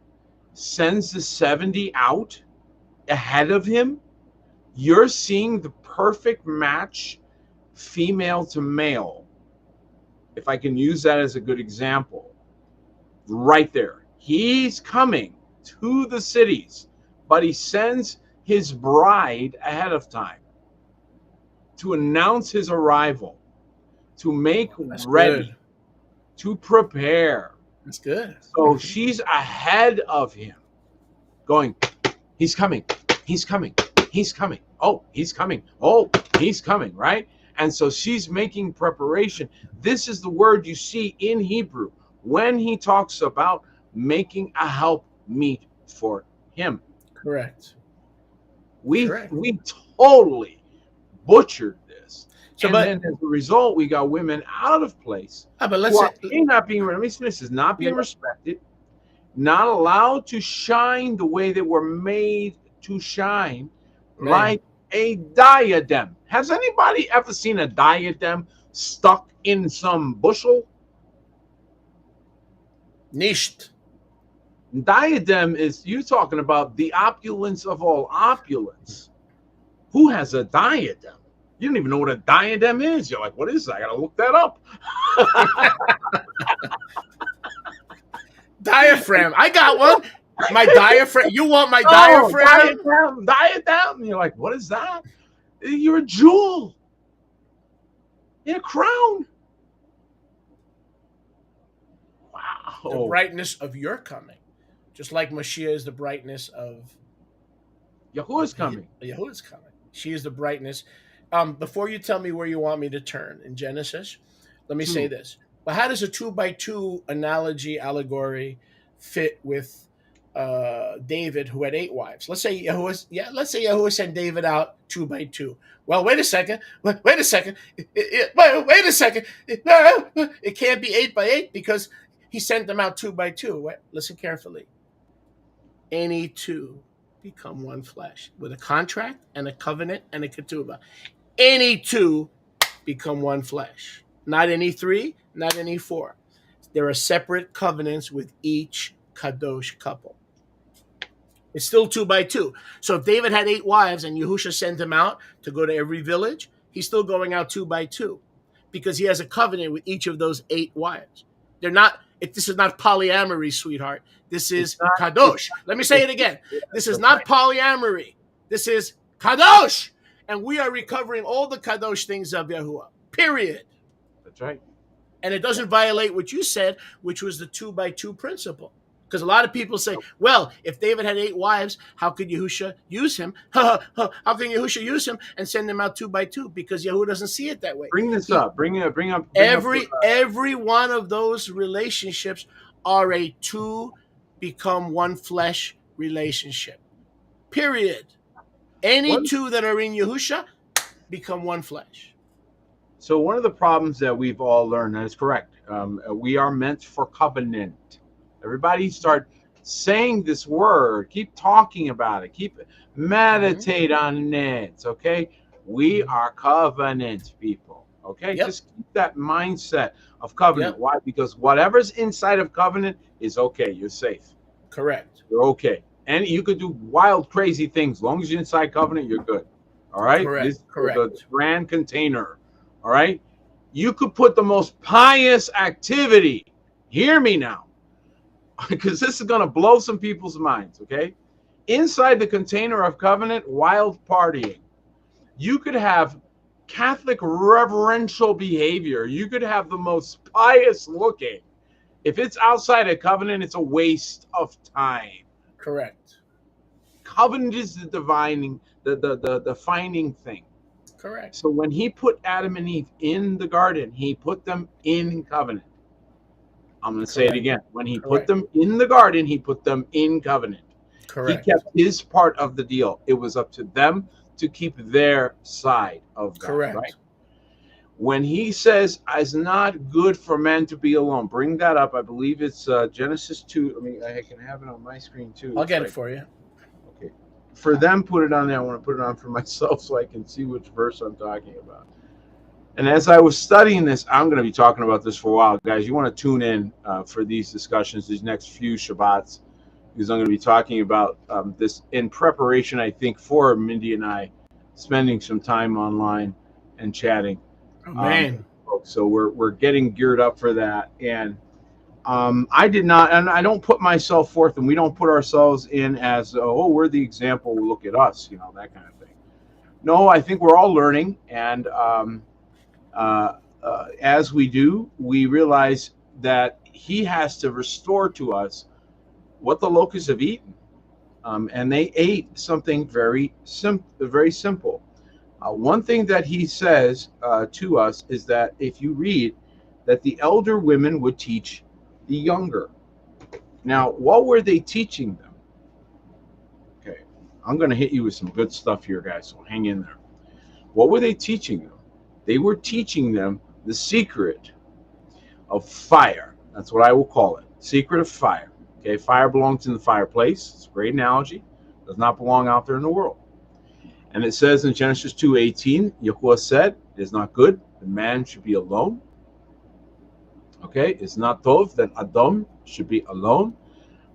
sends the 70 out ahead of him, you're seeing the perfect match, female to male, if I can use that as a good example, right there. He's coming to the cities, but he sends his bride ahead of time to announce his arrival, to make That's ready, good. to prepare. That's good. So she's ahead of him, going, he's coming, he's coming, he's coming. Oh, he's coming. Oh, he's coming, right? And so she's making preparation. This is the word you see in Hebrew when he talks about making a help meet for him. Correct. We Correct. we totally butchered this. So, And but then as a result, we got women out of place but who let's are say, not being, let me finish this, not yeah, being respected, not allowed to shine the way they were made to shine, man, like a diadem. Has anybody ever seen a diadem stuck in some bushel? nished. Diadem is, you talking about the opulence of all opulence. Who has a diadem? You don't even know what a diadem is. You're like, what is that? I gotta look that up. Diaphragm. I got one. My diaphragm. You want my Oh, diaphragm? diadem. You're like, what is that? You're a jewel in a crown. The Wow. brightness of your coming. Just like Mashiach is the brightness Yahuwah's of coming. Yahuwah's coming. She is the brightness. Before you tell me where you want me to turn in Genesis, let me say 2. this. But how does a two by two analogy, allegory fit with David, who had 8 wives? Let's say Yahuwah sent David out 2 by 2. Well, wait a second. Wait a second. Wait a second. It can't be 8 by 8 because he sent them out 2 by 2. Listen carefully. Any two become one flesh with a contract and a covenant and a ketubah. Any two become one flesh. Not any three, not any four. There are separate covenants with each kadosh couple. It's still 2 by 2. So if David had 8 wives and Yahusha sent him out to go to every village, he's still going out 2 by 2 because he has a covenant with each of those 8 wives. They're not. This is not polyamory, sweetheart. This is kadosh. Let me say it again. This is not polyamory. This is kadosh, and we are recovering all the kadosh things of Yahuwah. Period. That's right. And it doesn't violate what you said, which was the 2 by 2 principle. Because a lot of people say, well, if David had 8 wives, how could Yahusha use him? How can Yahusha use him and send him out 2 by 2? Because Yahuwah doesn't see it that way. Bring this up. Bring up. Every one of those relationships are a two become one flesh relationship. Period. Any two that are in Yahusha become one flesh. So one of the problems that we've all learned, that is correct, we are meant for covenant. Everybody start saying this word. Keep talking about it. Keep meditate on it. Okay, we are covenant people. Okay, just keep that mindset of covenant. Why? Because whatever's inside of covenant is okay. You're safe. Correct. You're okay, and you could do wild, crazy things. As long as you're inside covenant, you're good. All right. Correct. The grand container. All right. You could put the most pious activity. Hear me now. Because this is going to blow some people's minds, okay? Inside the container of covenant, wild partying. You could have Catholic reverential behavior. You could have the most pious looking. If it's outside of covenant, it's a waste of time. Correct. Covenant is the defining thing. Correct. So when he put Adam and Eve in the garden, he put them in covenant. I'm going to say it again. When he put them in the garden, he put them in covenant. Correct. He kept his part of the deal. It was up to them to keep their side of that. Correct. Right? When he says, it's not good for man to be alone, bring that up. I believe it's Genesis 2. I mean, I can have it on my screen too. I'll get it for you. Okay. For them, put it on there. I want to put it on for myself so I can see which verse I'm talking about. And as I was studying this, I'm going to be talking about this for a while. Guys, you want to tune in for these discussions, these next few Shabbats, because I'm going to be talking about this in preparation, I think, for Mindy and I spending some time online and chatting. Oh, man. So we're getting geared up for that. And I did not, and I don't put myself forth, and we don't put ourselves in as, we're the example, look at us, that kind of thing. No, I think we're all learning, and as we do, we realize that he has to restore to us what the locusts have eaten. And they ate something very simple. One thing that he says to us is that if you read that the elder women would teach the younger. Now, what were they teaching them? Okay, I'm going to hit you with some good stuff here, guys, so hang in there. What were they teaching them? They were teaching them the secret of fire. That's what I will call it. Secret of fire. Okay, fire belongs in the fireplace. It's a great analogy. It does not belong out there in the world. And it says in Genesis 2:18, Yahuwah said, it is not good that man should be alone. Okay, it's not tov that Adam should be alone.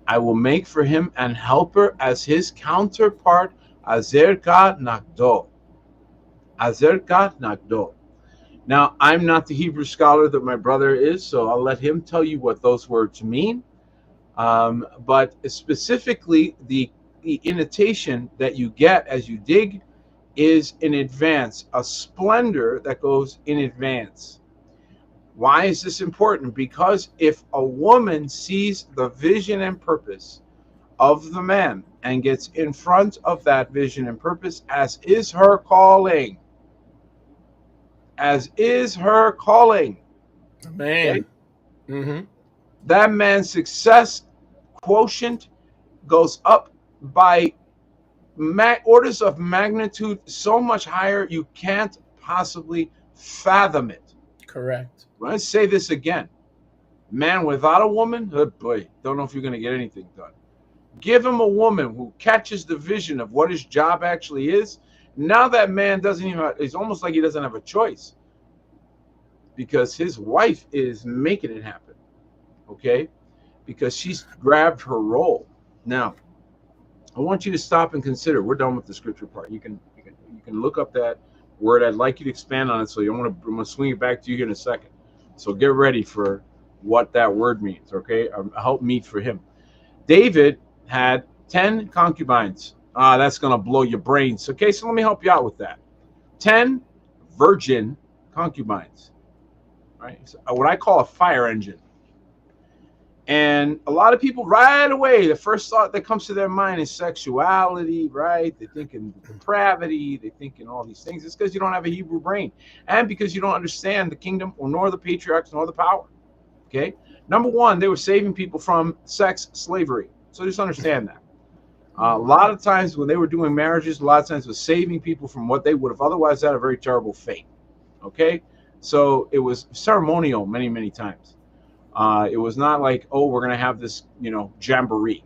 I will make for him an helper as his counterpart, Azerka Nagdo. Azerka Nagdo. Now, I'm not the Hebrew scholar that my brother is, so I'll let him tell you what those words mean. But specifically, the intonation that you get as you dig is in advance, a splendor that goes in advance. Why is this important? Because if a woman sees the vision and purpose of the man and gets in front of that vision and purpose, as is her calling, as is her calling. Okay? Man. Mm-hmm. That man's success quotient goes up by orders of magnitude so much higher you can't possibly fathom it. Correct. Let's say this again. Man without a woman, oh boy, don't know if you're going to get anything done. Give him a woman who catches the vision of what his job actually is. Now that man doesn't even, it's almost like he doesn't have a choice because his wife is making it happen. Okay? Because she's grabbed her role. Now, I want you to stop and consider. We're done with the scripture part. You can look up that word. I'd like you to expand on it. So I'm gonna swing it back to you here in a second. So get ready for what that word means. Okay, help meet for him. David had 10 concubines. That's gonna blow your brains. Okay, so let me help you out with that. 10 virgin concubines. Right, so what I call a fire engine. And a lot of people right away, the first thought that comes to their mind is sexuality, right? They're thinking depravity, they're thinking all these things. It's because you don't have a Hebrew brain and because you don't understand the kingdom or nor the patriarchs nor the power. Okay. Number one, they were saving people from sex slavery. So just understand that. A lot of times when they were doing marriages, a lot of times it was saving people from what they would have otherwise had a very terrible fate. Okay. So it was ceremonial many, many times. It was not like, oh, we're going to have this, jamboree.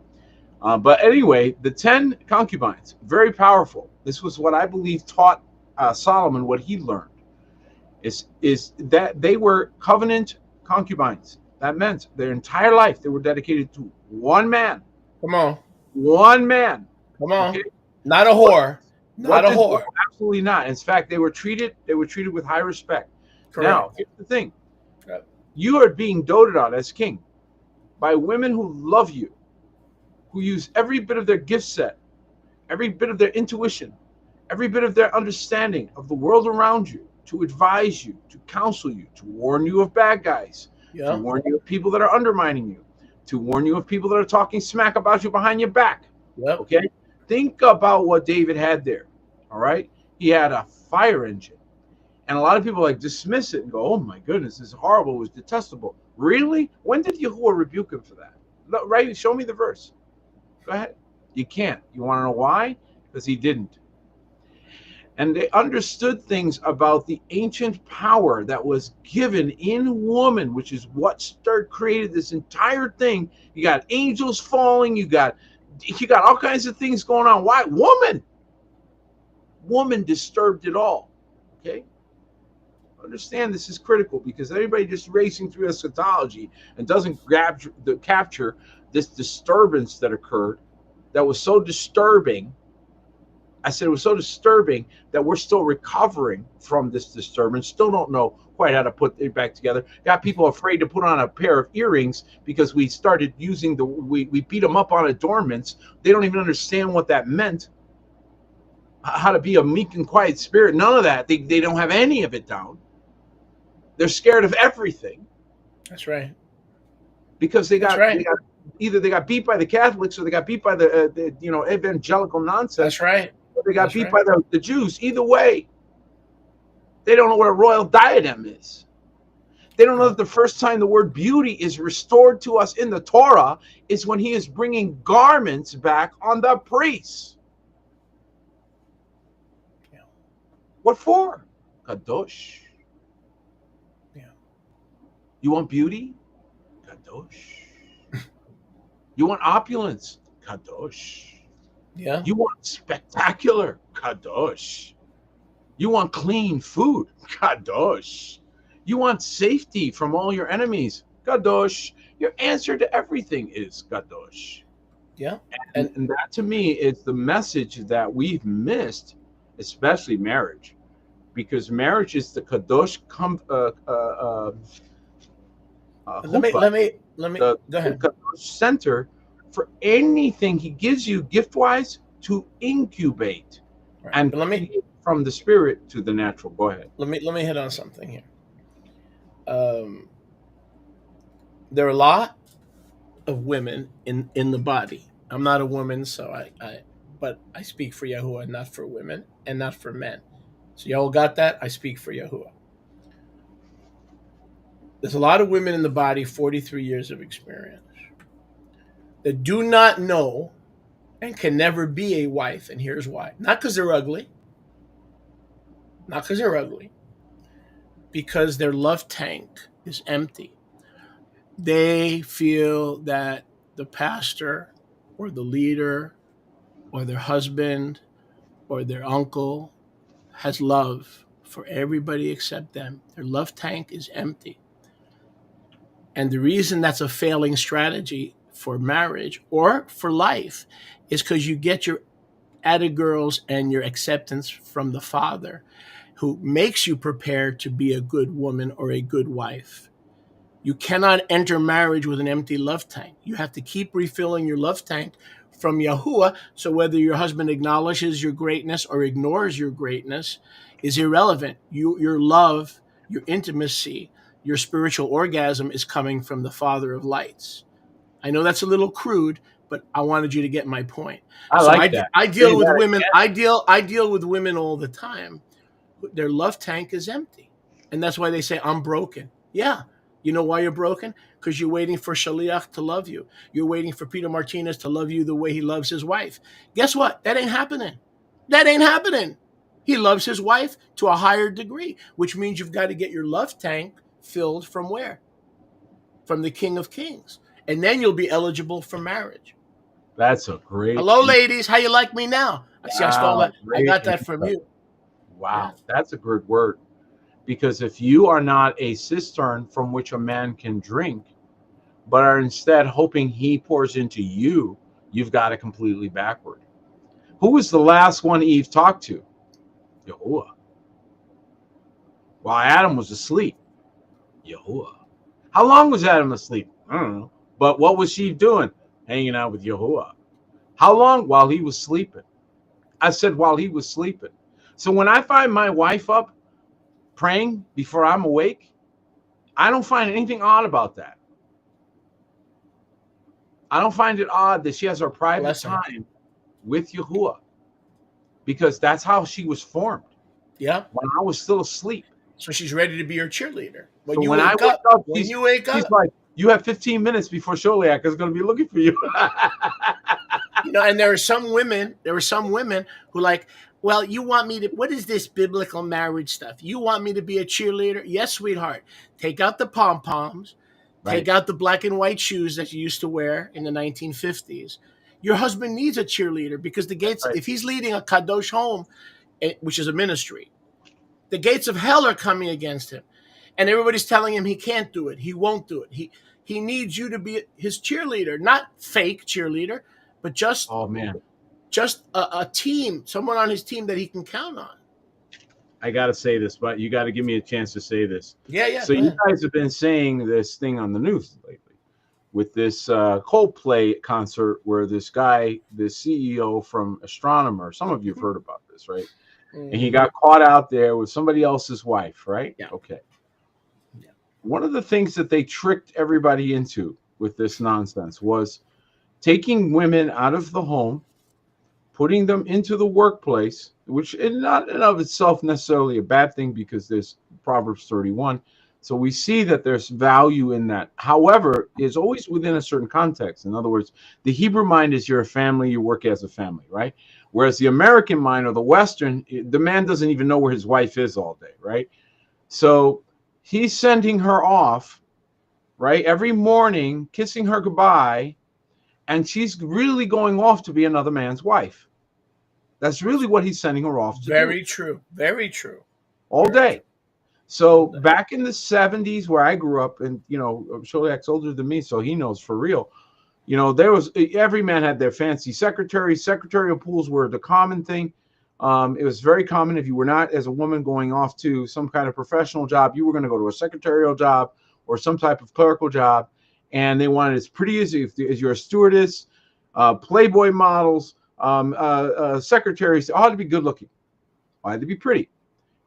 But anyway, the 10 concubines, very powerful. This was what I believe taught Solomon what he learned, is that they were covenant concubines. That meant their entire life they were dedicated to one man. Come on. One man. Come on. Okay? Not a whore. Not a whore. Absolutely not. In fact, they were treated with high respect. Correct. Now, here's the thing. You are being doted on as king by women who love you, who use every bit of their gift set, every bit of their intuition, every bit of their understanding of the world around you to advise you, to counsel you, to warn you of bad guys, to warn you of people that are undermining you, to warn you of people that are talking smack about you behind your back. Yep. Okay? Think about what David had there. All right? He had a fire engine. And a lot of people dismiss it and go, oh my goodness, this is horrible, it was detestable. Really? When did Yahuwah rebuke him for that? Right? Show me the verse. Go ahead. You can't. You want to know why? Because he didn't. And they understood things about the ancient power that was given in woman, which is what created this entire thing. You got angels falling, you got all kinds of things going on. Why? Woman disturbed it all. Okay? Understand this is critical because everybody just racing through eschatology and doesn't capture this disturbance that occurred that was so disturbing. I said it was so disturbing that we're still recovering from this disturbance, still don't know quite how to put it back together. Got people afraid to put on a pair of earrings because we started using we beat them up on adornments. They don't even understand what that meant, how to be a meek and quiet spirit. None of that. They don't have any of it down. They're scared of everything. That's right. Because they got beat by the Catholics or they got beat by the evangelical nonsense. That's right. Or they got beat by the Jews. Either way, they don't know what a royal diadem is. They don't know that the first time the word beauty is restored to us in the Torah is when he is bringing garments back on the priests. Yeah. What for? Kadosh. You want beauty? Kadosh. You want opulence? Kadosh. Yeah. You want spectacular? Kadosh. You want clean food? Kadosh. You want safety from all your enemies? Kadosh. Your answer to everything is Kadosh. Yeah. And that to me is the message that we've missed, especially marriage. Because marriage is the Kadosh let me go ahead. The center for anything he gives you gift-wise to incubate and from the spirit to the natural. Go ahead. Let me hit on something here. There are a lot of women in the body. I'm not a woman, so but I speak for Yahuwah, not for women and not for men. So y'all got that? I speak for Yahuwah. There's a lot of women in the body, 43 years of experience, that do not know and can never be a wife. And here's why. Not because they're ugly, not because they're ugly, because their love tank is empty. They feel that the pastor or the leader or their husband or their uncle has love for everybody except them. Their love tank is empty. And the reason that's a failing strategy for marriage or for life is because you get your added girls and your acceptance from the father who makes you prepared to be a good woman or a good wife. You cannot enter marriage with an empty love tank. You have to keep refilling your love tank from Yahuwah. So whether your husband acknowledges your greatness or ignores your greatness is irrelevant. Your love, your intimacy, your spiritual orgasm is coming from the Father of lights. I know that's a little crude, but I wanted you to get my point. I So like that. I Say deal with that women. again. I deal with women all the time. Their love tank is empty, and that's why they say I'm broken. Yeah, you know why you're broken? Because you're waiting for Shaliach to love you. You're waiting for Peter Martinez to love you the way he loves his wife. Guess what? That ain't happening. That ain't happening. He loves his wife to a higher degree, which means you've got to get your love tank filled from where? From the King of Kings. And then you'll be eligible for marriage. That's a great. Hello, ladies. How you like me now? I see I stole Wow, that. I great got that from insight. you. Wow, Yeah. that's a good word. Because if you are not a cistern from which a man can drink, but are instead hoping he pours into you, you've got it completely backward. Who was the last one Eve talked to? Yahuwah. While Adam was asleep. Yahuwah. How long was Adam asleep? I don't know. But what was she doing? Hanging out with Yahuwah. How long? While he was sleeping. I said while he was sleeping. So when I find my wife up praying before I'm awake, I don't find anything odd about that. I don't find it odd that she has her private Blessing. time with Yahuwah, because that's how she was formed. Yeah. When I was still asleep. So she's ready to be your cheerleader. When So you when I wake wake up, up, when she's you wake she's up, like, "You have 15 minutes before Sholiak is going to be looking for you." you know, and there are some women, who like, well, you want me to, what is this biblical marriage stuff? You want me to be a cheerleader? Yes, sweetheart. Take out the pom poms, take Right. out the black and white shoes that you used to wear in the 1950s. Your husband needs a cheerleader because the gates, Right. if he's leading a Kadosh home, which is a ministry, the gates of hell are coming against him. And everybody's telling him he can't do it. He won't do it. He needs you to be his cheerleader, not fake cheerleader, but just Oh man, a team, someone on his team that he can count on. I got to say this, but you got to give me a chance to say this. Yeah, So go you ahead. guys have been saying this thing on the news lately with this Coldplay concert where this guy, the CEO from Astronomer, some of you have heard about this, right? And he got caught out there with somebody else's wife, right? Yeah. Okay. Yeah. One of the things that they tricked everybody into with this nonsense was taking women out of the home, putting them into the workplace, which is not in of itself necessarily a bad thing because there's Proverbs 31. So we see that there's value in that. However, it's always within a certain context. In other words, the Hebrew mind is you're a family, you work as a family, right? Whereas the American mind or the Western, the man doesn't even know where his wife is all day, right? So he's sending her off, right? Every morning, kissing her goodbye, and she's really going off to be another man's wife. That's really what he's sending her off to do Very true. Very true. all Very day. true. So All day. back in the 70s where I grew up, and Sholiak's older than me, so he knows for real. There was every man had their fancy secretary. Secretarial pools were the common thing. It was very common if you were not as a woman going off to some kind of professional job, you were going to go to a secretarial job or some type of clerical job, and they wanted as pretty as you're a stewardess, Playboy models, secretaries. All had to be good looking. All had to be pretty.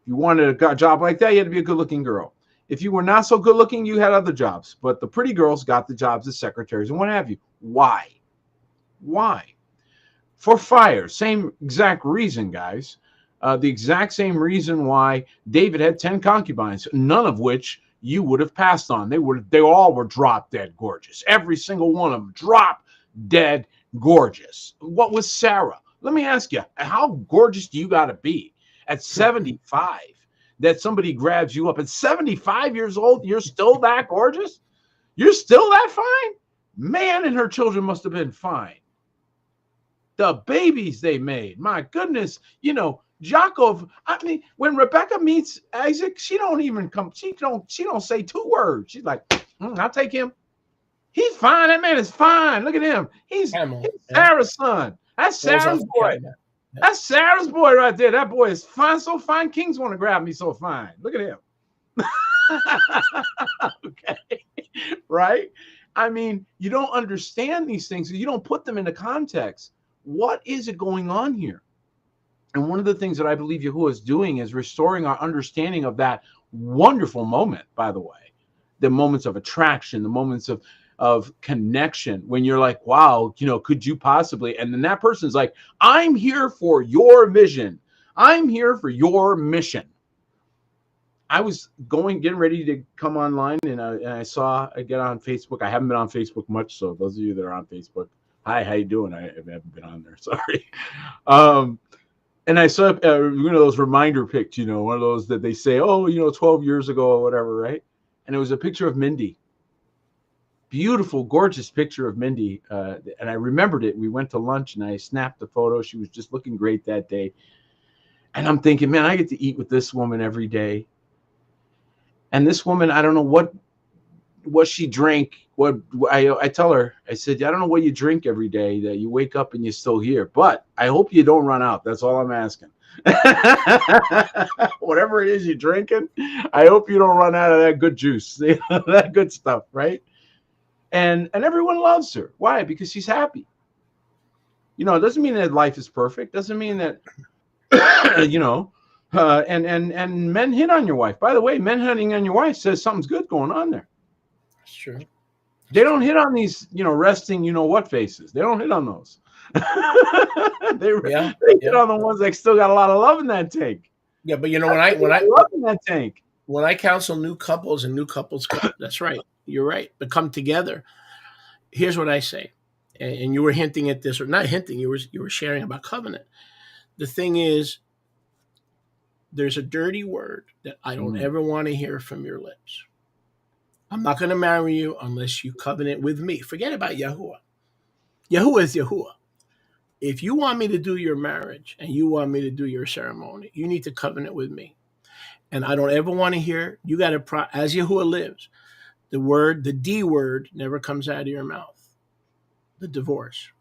If you wanted a job like that, you had to be a good looking girl. If you were not so good looking, you had other jobs. But the pretty girls got the jobs as secretaries and what have you. Why? Why? For fire. Same exact reason, guys. The exact same reason why David had 10 concubines, none of which you would have passed on. They all were drop dead gorgeous. Every single one of them drop dead gorgeous. What was Sarah? Let me ask you, how gorgeous do you got to be at 75 that somebody grabs you up at 75 years old? You're still that gorgeous? You're still that fine? Man, and her children must have been fine. The babies they made, my goodness, Jacob. I mean, when Rebecca meets Isaac, she don't even come. She don't say 2 words. She's like, I'll take him. He's fine. That man is fine. Look at him. He's Sarah's son. That's Sarah's boy. That's Sarah's boy right there. That boy is fine. So fine. Kings want to grab me so fine. Look at him. Okay. Right? I mean, you don't understand these things. You don't put them into context. What is it going on here? And one of the things that I believe Yahuwah is doing is restoring our understanding of that wonderful moment, by the way, the moments of attraction, the moments of connection, when you're like, wow, could you possibly? And then that person's like, I'm here for your vision. I'm here for your mission. I was getting ready to come online, and I get on Facebook. I haven't been on Facebook much, so those of you that are on Facebook, hi, how you doing? I haven't been on there, sorry. And I saw those reminder pics, one of those that they say, 12 years ago or whatever, right? And it was a picture of Mindy. Beautiful, gorgeous picture of Mindy. And I remembered it. We went to lunch and I snapped the photo. She was just looking great that day. And I'm thinking, man, I get to eat with this woman every day. And this woman, I don't know what she drank. What I tell her, I said, I don't know what you drink every day that you wake up and you're still here, but I hope you don't run out. That's all I'm asking. Whatever it is you're drinking, I hope you don't run out of that good juice, that good stuff, right? And everyone loves her. Why? Because she's happy. It doesn't mean that life is perfect. Doesn't mean that, and men hit on your wife. By the way, men hitting on your wife says something's good going on there. That's true. They don't hit on these, resting, what faces. They don't hit on those. They hit on the ones that still got a lot of love in that tank. Yeah, but when I love in that tank. When I counsel new couples and new couples, that's right. You're right. But come together. Here's what I say, and you were hinting at this, or not hinting. You were sharing about covenant. The thing is, there's a dirty word that I don't ever want to hear from your lips. I'm not going to marry you unless you covenant with me. Forget about Yahuwah. Yahuwah is Yahuwah. If you want me to do your marriage and you want me to do your ceremony, you need to covenant with me. And I don't ever want to hear, you got to, as Yahuwah lives, the D word never comes out of your mouth. The divorce.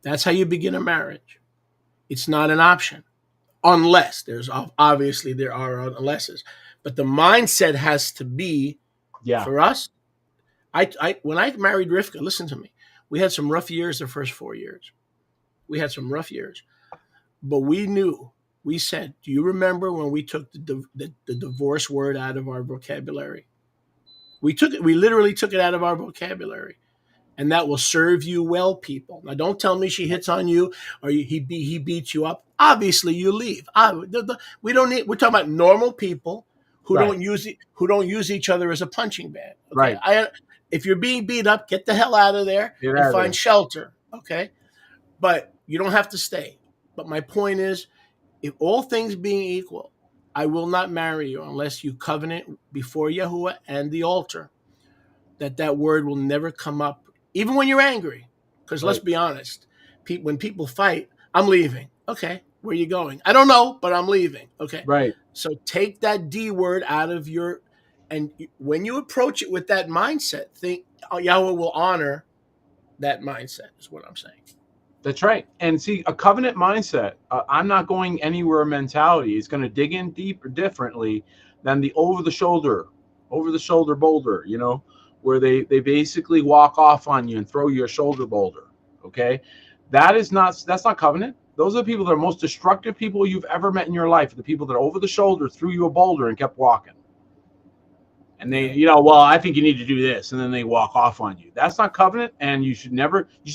That's how you begin a marriage. It's not an option. Unless, there are unlesses. But the mindset has to be, for us, when I married Rivka, listen to me, we had some rough years the first 4 years. We had some rough years. But we said, do you remember when we took the divorce word out of our vocabulary? We literally took it out of our vocabulary. And that will serve you well, people. Now, don't tell me she hits on you or he beats you up. Obviously, you leave. We're talking about normal people who don't use each other as a punching bag. Okay? Right. If you're being beat up, get the hell out of there and find shelter. Okay, but you don't have to stay. But my point is, if all things being equal, I will not marry you unless you covenant before Yahuwah and the altar that word will never come up, even when you're angry. Because let's be honest, when people fight, I'm leaving. Okay, where are you going? I don't know, but I'm leaving. Okay, right. So take that D word out of your, and when you approach it with that mindset, think Yahweh will honor that mindset. Is what I'm saying. That's right. And see, a covenant mindset, I'm not going anywhere mentality is going to dig in deeper, differently than the over the shoulder boulder, where they basically walk off on you and throw you a shoulder boulder. Okay. That's not covenant. Those are the people that are most destructive people you've ever met in your life. The people that over the shoulder threw you a boulder and kept walking. And they, I think you need to do this. And then they walk off on you. That's not covenant. And you should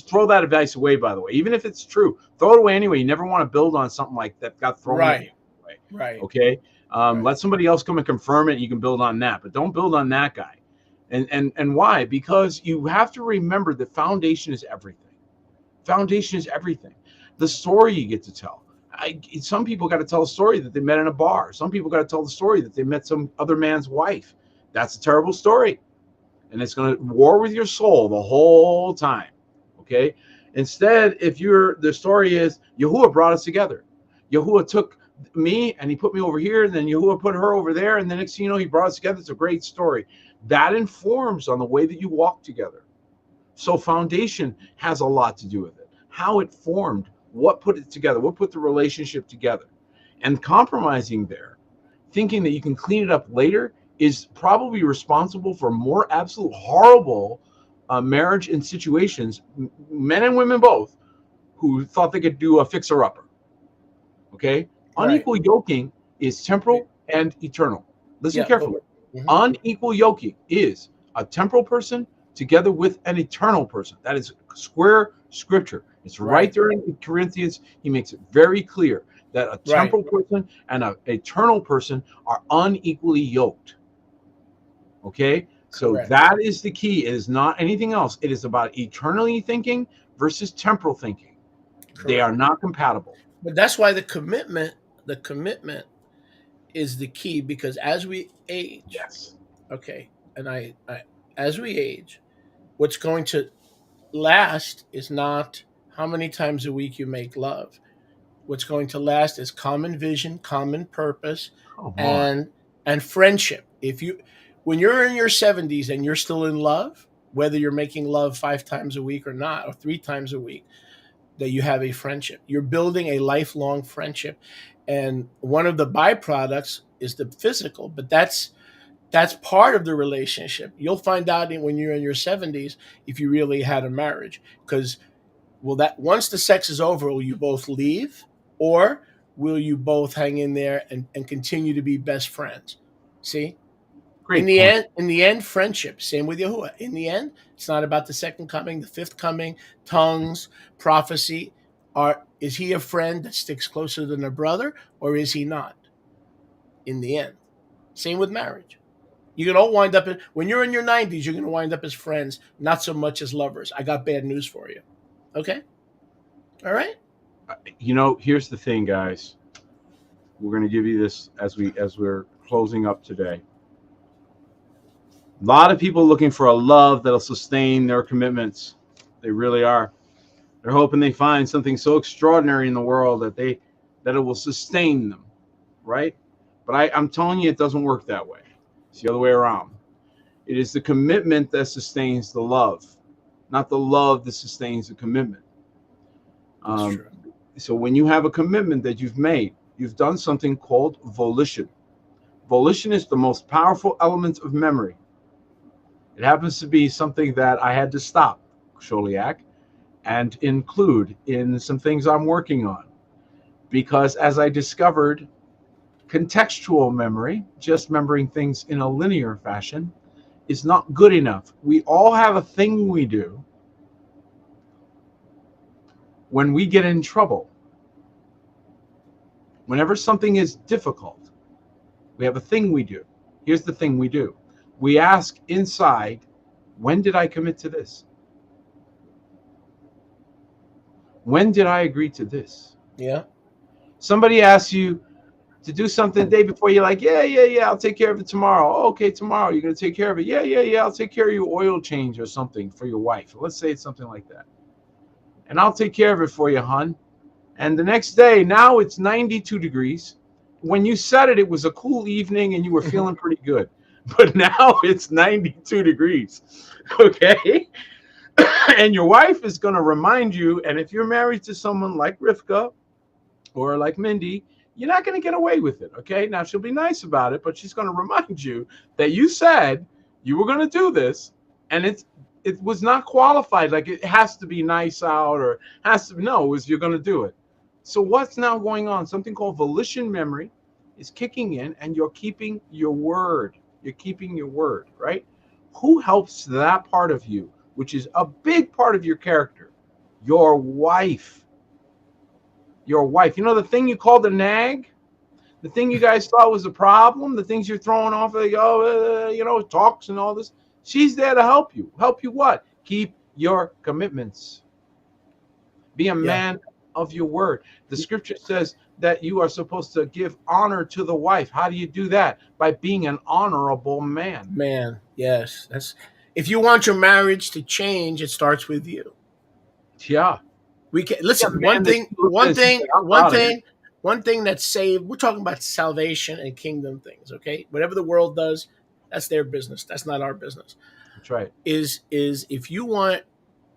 throw that advice away, by the way. Even if it's true, throw it away anyway. You never want to build on something like that got thrown at you. Right. Okay. Right. Let somebody else come and confirm it. You can build on that, but don't build on that guy. And why? Because you have to remember that foundation is everything. Foundation is everything. The story you get to tell. Some people got to tell a story that they met in a bar. Some people got to tell the story that they met some other man's wife. That's a terrible story. And it's going to war with your soul the whole time. Okay. Instead, if the story is Yahuwah brought us together. Yahuwah took me and he put me over here, and then Yahuwah put her over there, and the next thing you know, he brought us together. It's a great story. That informs on the way that you walk together. So foundation has a lot to do with it. How it formed, what put it together, what put the relationship together. And compromising there, thinking that you can clean it up later, is probably responsible for more absolute horrible marriage and situations, men and women both, who thought they could do a fixer-upper. Okay? Right. Unequal yoking is temporal and eternal. Listen carefully. Unequal yoking is a temporal person together with an eternal person. That is square scripture. It's right there in Corinthians. He makes it very clear that a temporal person and an eternal person are unequally yoked. Okay? So that is the key. It is not anything else. It is about eternally thinking versus temporal thinking. Correct. They are not compatible. But that's why the commitment is the key, because as we age, yes. Okay, and as we age, what's going to last is not how many times a week you make love. What's going to last is common vision, common purpose, and friendship. When you're in your 70s and you're still in love, whether you're making love 5 times a week or not, or 3 times a week, that you have a friendship. You're building a lifelong friendship. And one of the byproducts is the physical, but that's part of the relationship. You'll find out when you're in your 70s if you really had a marriage, because that once the sex is over, will you both leave, or will you both hang in there and continue to be best friends? See? Great in the end, friendship. Same with Yahuwah. In the end, it's not about the second coming, the fifth coming, tongues, prophecy. Is he a friend that sticks closer than a brother, or is he not? In the end, same with marriage. You're going to wind up when you're in your 90s, you're going to wind up as friends, not so much as lovers. I got bad news for you. Okay? All right? Here's the thing, guys. We're going to give you this as we're closing up today. A lot of people looking for a love that'll sustain their commitments. They really are. They're hoping they find something so extraordinary in the world that it will sustain them, right? But I'm telling you, it doesn't work that way. It's the other way around. It is the commitment that sustains the love, not the love that sustains the commitment. So when you have a commitment that you've made, you've done something called volition. Volition is the most powerful element of memory. It happens to be something that I had to stop, Sholiak, and include in some things I'm working on. Because as I discovered, contextual memory, just remembering things in a linear fashion, is not good enough. We all have a thing we do when we get in trouble. Whenever something is difficult, we have a thing we do. Here's the thing we do. We ask inside, when did I commit to this? When did I agree to this? Yeah. Somebody asks you to do something the day before, you're like, yeah, I'll take care of it tomorrow. Oh, okay, tomorrow, you're going to take care of it. Yeah, I'll take care of your oil change or something for your wife. Let's say it's something like that. And I'll take care of it for you, hon. And the next day, now it's 92 degrees. When you said it, it was a cool evening and you were feeling pretty good. But now it's 92 degrees, okay? And your wife is going to remind you, and if you're married to someone like Rivka or like Mindy, you're not going to get away with it, okay? Now, she'll be nice about it, but she's going to remind you that you said you were going to do this, and it was not qualified. Like, it has to be nice out, or has to be, no, it was you're going to do it. So what's now going on? Something called volition memory is kicking in, and you're keeping your word. You're keeping your word, right? Who helps that part of you, which is a big part of your character? Your wife. Your wife. You know the thing you call the nag? The thing you guys thought was a problem, the things you're throwing off, like, talks and all this. She's there to help you. Help you what? Keep your commitments. Be a man of your word. The scripture says that you are supposed to give honor to the wife. How do you do that? By being an honorable man. Man, yes. If you want your marriage to change, it starts with you. Yeah. We can listen. Yeah, One thing that's saved. We're talking about salvation and kingdom things. Okay, whatever the world does, that's their business. That's not our business. That's right. Is if you want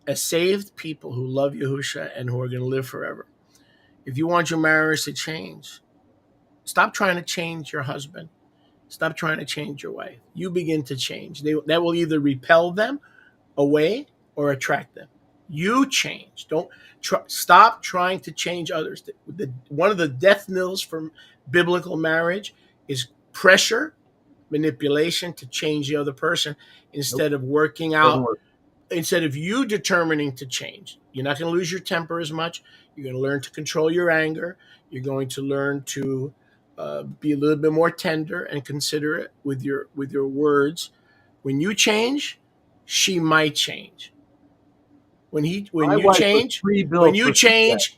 a saved people who love Yahusha and who are going to live forever, if you want your marriage to change, stop trying to change your husband. Stop trying to change your wife. You begin to change. That will either repel them away or attract them. You change. Don't stop trying to change others. One of the death knells for biblical marriage is pressure, manipulation to change the other person instead of working out. Instead of you determining to change. You're not going to lose your temper as much. You're going to learn to control your anger. You're going to learn to be a little bit more tender and considerate with your words. When you change, she might change. When you change,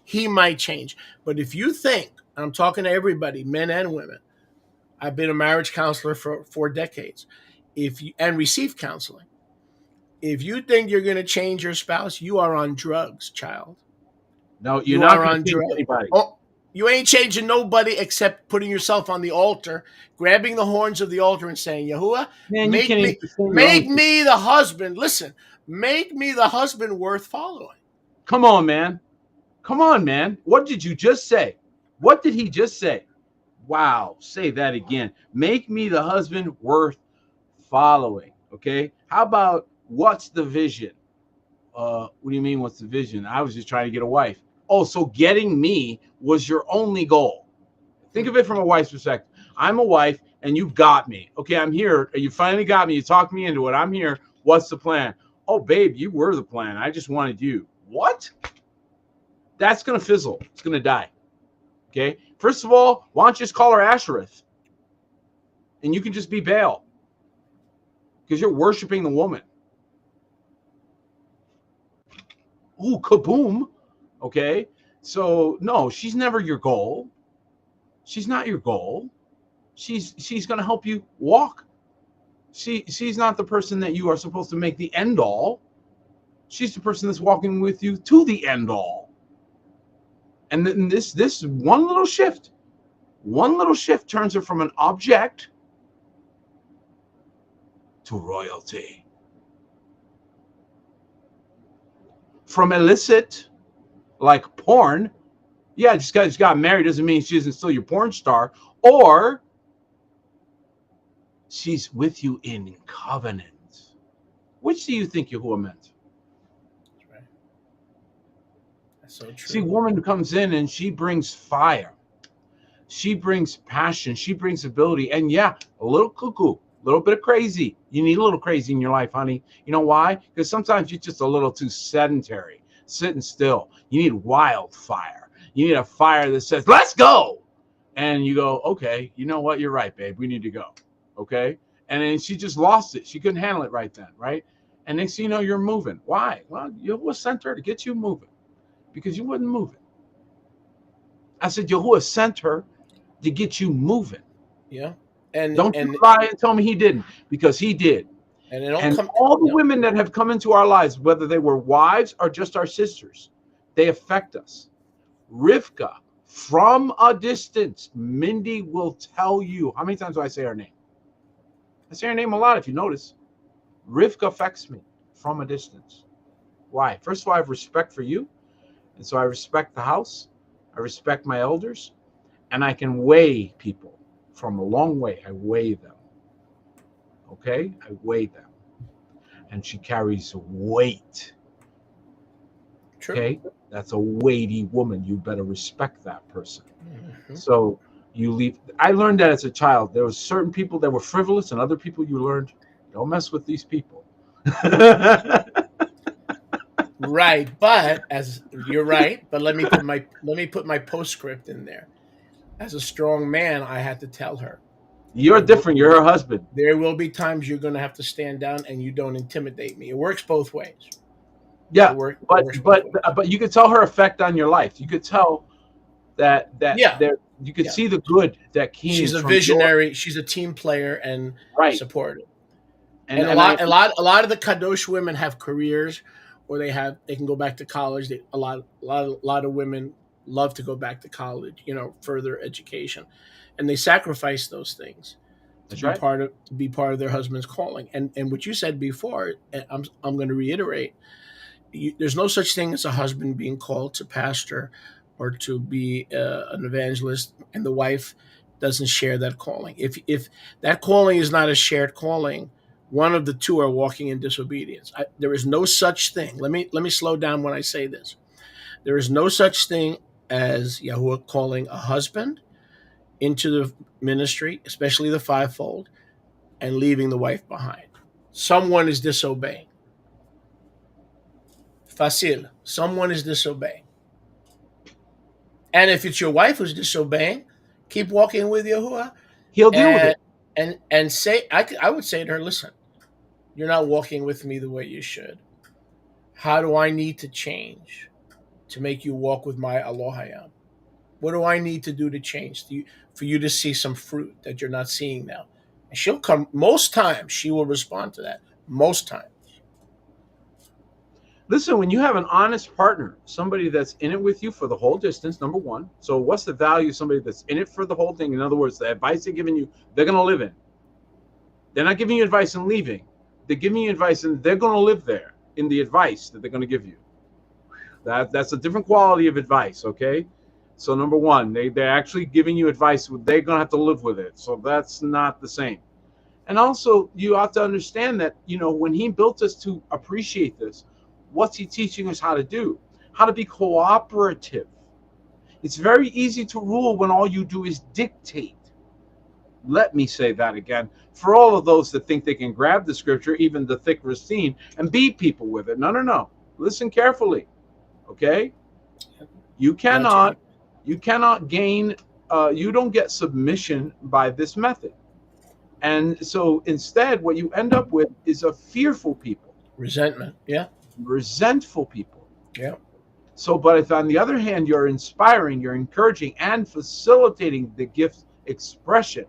he might change. But if you think, I'm talking to everybody, men and women. I've been a marriage counselor for 4 decades. And received counseling. If you think you're going to change your spouse, you are on drugs, child. No, you're not on drugs. Oh, you ain't changing nobody except putting yourself on the altar, grabbing the horns of the altar and saying, Yahuwah, make me the husband. Listen, make me the husband worth following. Come on, man. Come on, man. What did you just say? What did he just say? Wow. Say that again. Make me the husband worth following. Okay. How about what's the vision? What do you mean, what's the vision? I was just trying to get a wife. Oh, so getting me was your only goal. Think of it from a wife's perspective. I'm a wife and you got me. Okay, I'm here. You finally got me. You talked me into it. I'm here. What's the plan? Oh, babe, you were the plan. I just wanted you. What? That's going to fizzle. It's going to die. Okay? First of all, why don't you just call her Ashereth? And you can just be Baal. Because you're worshiping the woman. Ooh, kaboom. Okay? So, no, she's never your goal. She's not your goal. She's going to help you walk. She's not the person that you are supposed to make the end all. She's the person that's walking with you to the end all. And then this one little shift turns her from an object to royalty. From illicit, like porn, yeah, just because you got married doesn't mean she isn't still your porn star, or she's with you in covenant. Which do you think Yahuwah meant? That's right. That's so true. See, woman comes in and she brings fire. She brings passion. She brings ability. And yeah, a little cuckoo, a little bit of crazy. You need a little crazy in your life, honey. You know why? Because sometimes you're just a little too sedentary, sitting still. You need wildfire. You need a fire that says, let's go. And you go, okay, you know what? You're right, babe. We need to go. Okay. And then she just lost it. She couldn't handle it right then. Right. And next thing you know, you're moving. Why? Well, Yahuwah sent her to get you moving because you wasn't moving. I said, Yahuwah sent her to get you moving. Yeah. Don't you lie and tell me he didn't, because he did. And all the women that have come into our lives, whether they were wives or just our sisters, they affect us. Rivka, from a distance, Mindy will tell you. How many times do I say her name? I say her name a lot, if you notice. Rivka affects me from a distance. Why? First of all, I have respect for you. And so I respect the house. I respect my elders. And I can weigh people from a long way. I weigh them. Okay? I weigh them. And she carries weight. True. Okay? That's a weighty woman. You better respect that person. Mm-hmm. So you leave. I learned that as a child. There were certain people that were frivolous, and other people you learned, don't mess with these people. Right, but as you're right, but let me put my postscript in there. As a strong man, I had to tell her You're there will different. You're her husband. there will be times you're going to have to stand down, and you don't intimidate me. It works both ways. Yeah, It but works both but ways. but you could tell her effect on your life. You could tell that Yeah, there you could yeah. see the good that came She's a from your visionary. She's a team player and right. supportive. And And and I a lot of the kadosh women have careers, or they can go back to college. A lot of women love to go back to college, further education, and they sacrifice those things that's right. to be part of their husband's calling. And what you said before, and I'm going to reiterate: there's no such thing as a husband being called to pastor or to be an evangelist, and the wife doesn't share that calling. If that calling is not a shared calling, one of the two are walking in disobedience. There is no such thing. Let me slow down when I say this. There is no such thing as Yahuwah calling a husband into the ministry, especially the fivefold, and leaving the wife behind. Someone is disobeying. Facile. Someone is disobeying. And if it's your wife who's disobeying, keep walking with Yahuwah, He'll deal with and it. and say, I would say to her, listen, you're not walking with me the way you should. How do I need to change to make you walk with my Elohayim? What do I need to do to change for you to see some fruit that you're not seeing now? And she'll come. Most times, she will respond to that. Most times. Listen, when you have an honest partner, somebody that's in it with you for the whole distance, number one. So what's the value of somebody that's in it for the whole thing? In other words, the advice they're giving you, they're going to live in. They're not giving you advice and leaving. They're giving you advice and they're going to live there in the advice that they're going to give you. That's a different quality of advice, okay? So number one, they're actually giving you advice. They're going to have to live with it. So that's not the same. And also, you have to understand that, when he built us to appreciate this, what's he teaching us how to do? How to be cooperative. It's very easy to rule when all you do is dictate. Let me say that again. For all of those that think they can grab the scripture, even the thick Racine, and beat people with it. No, no, no. Listen carefully. Okay? You cannot gain, you don't get submission by this method. And so instead, what you end up with is a fearful people. Resentment. Yeah. Resentful people. Yeah. So, but if on the other hand, you're inspiring, you're encouraging and facilitating the gift expression.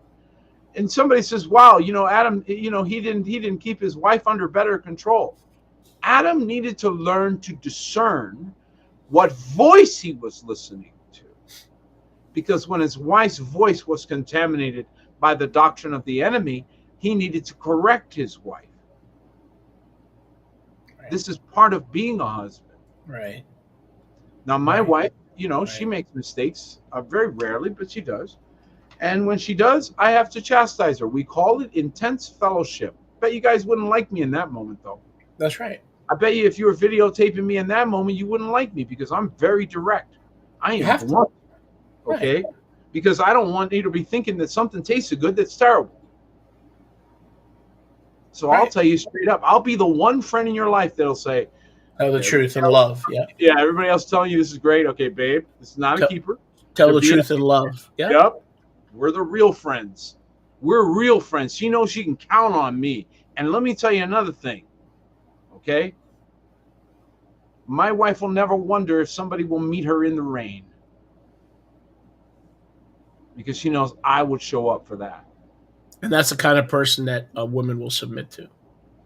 And somebody says, wow, Adam, he didn't keep his wife under better control. Adam needed to learn to discern what voice he was listening to. Because when his wife's voice was contaminated by the doctrine of the enemy, he needed to correct his wife. Right. This is part of being a husband. Right. Now, my wife, she makes mistakes very rarely, but she does. And when she does, I have to chastise her. We call it intense fellowship. Bet you guys wouldn't like me in that moment, though. That's right. I bet you if you were videotaping me in that moment, you wouldn't like me because I'm very direct. I am blunt. Okay? Right. Because I don't want you to be thinking that something tasted good that's terrible. So right. I'll tell you straight up, I'll be the one friend in your life that'll say, tell the truth in love. Yeah. Yeah, everybody else telling you this is great. Okay, babe, this is not a keeper. Tell the truth in love. Yeah. Yep. We're the real friends. We're real friends. She knows she can count on me. And let me tell you another thing. Okay? My wife will never wonder if somebody will meet her in the rain. Because she knows I would show up for that. And that's the kind of person that a woman will submit to.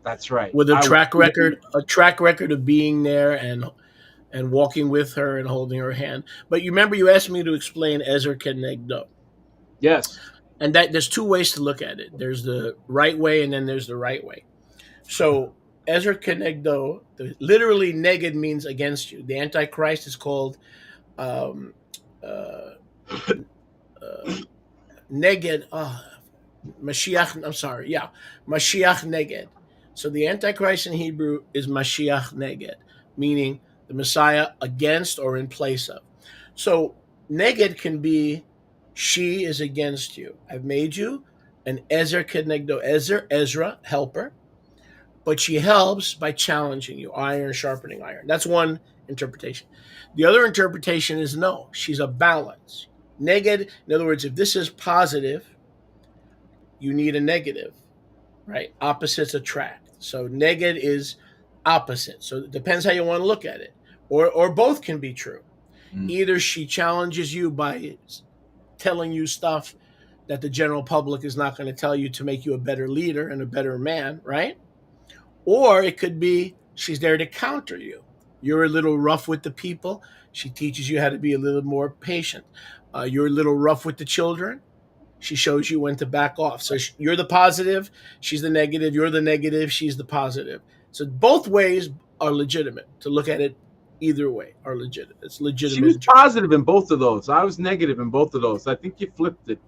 That's right. With a track record of being there and walking with her and holding her hand. But you remember you asked me to explain Ezer Kenegdo. Yes. And that there's two ways to look at it. There's the right way and then there's the right way. So Ezer Kenegdo, literally neged means against you. The Antichrist is called neged. Mashiach. I'm sorry. Yeah, Mashiach neged. So the Antichrist in Hebrew is Mashiach neged, meaning the Messiah against or in place of. So neged can be she is against you. I've made you an Ezer Kenegdo. Ezra, helper. But she helps by challenging you, iron sharpening iron. That's one interpretation. The other interpretation is no, she's a balance. Negative, in other words, if this is positive, you need a negative, right? Opposites attract. So negative is opposite. So it depends how you want to look at it. Or both can be true. Mm. Either she challenges you by telling you stuff that the general public is not going to tell you to make you a better leader and a better man, right? Or it could be she's there to counter you. You're a little rough with the people. She teaches you how to be a little more patient. You're a little rough with the children. She shows you when to back off. So you're the positive, she's the negative. You're the negative, she's the positive. So both ways are legitimate. To look at it either way are legitimate. It's legitimate. She was positive in both of those. I was negative in both of those. I think you flipped it.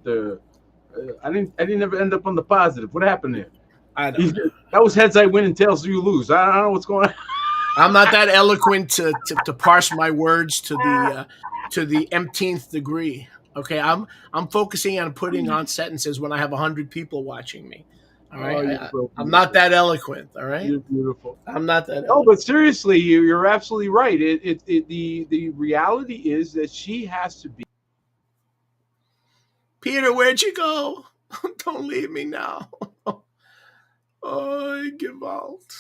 I didn't ever end up on the positive. What happened there? I don't know. That was heads I win and tails you lose. I don't know what's going on. I'm not that eloquent to parse my words to the umpteenth degree. Okay, I'm focusing on putting on sentences when I have 100 people watching me. All right, I'm not that eloquent. All right, you're beautiful. I'm not that. No, but seriously, you're absolutely right. The reality is that she has to be. Peter, where'd you go? Don't leave me now. Oh, Gewalt.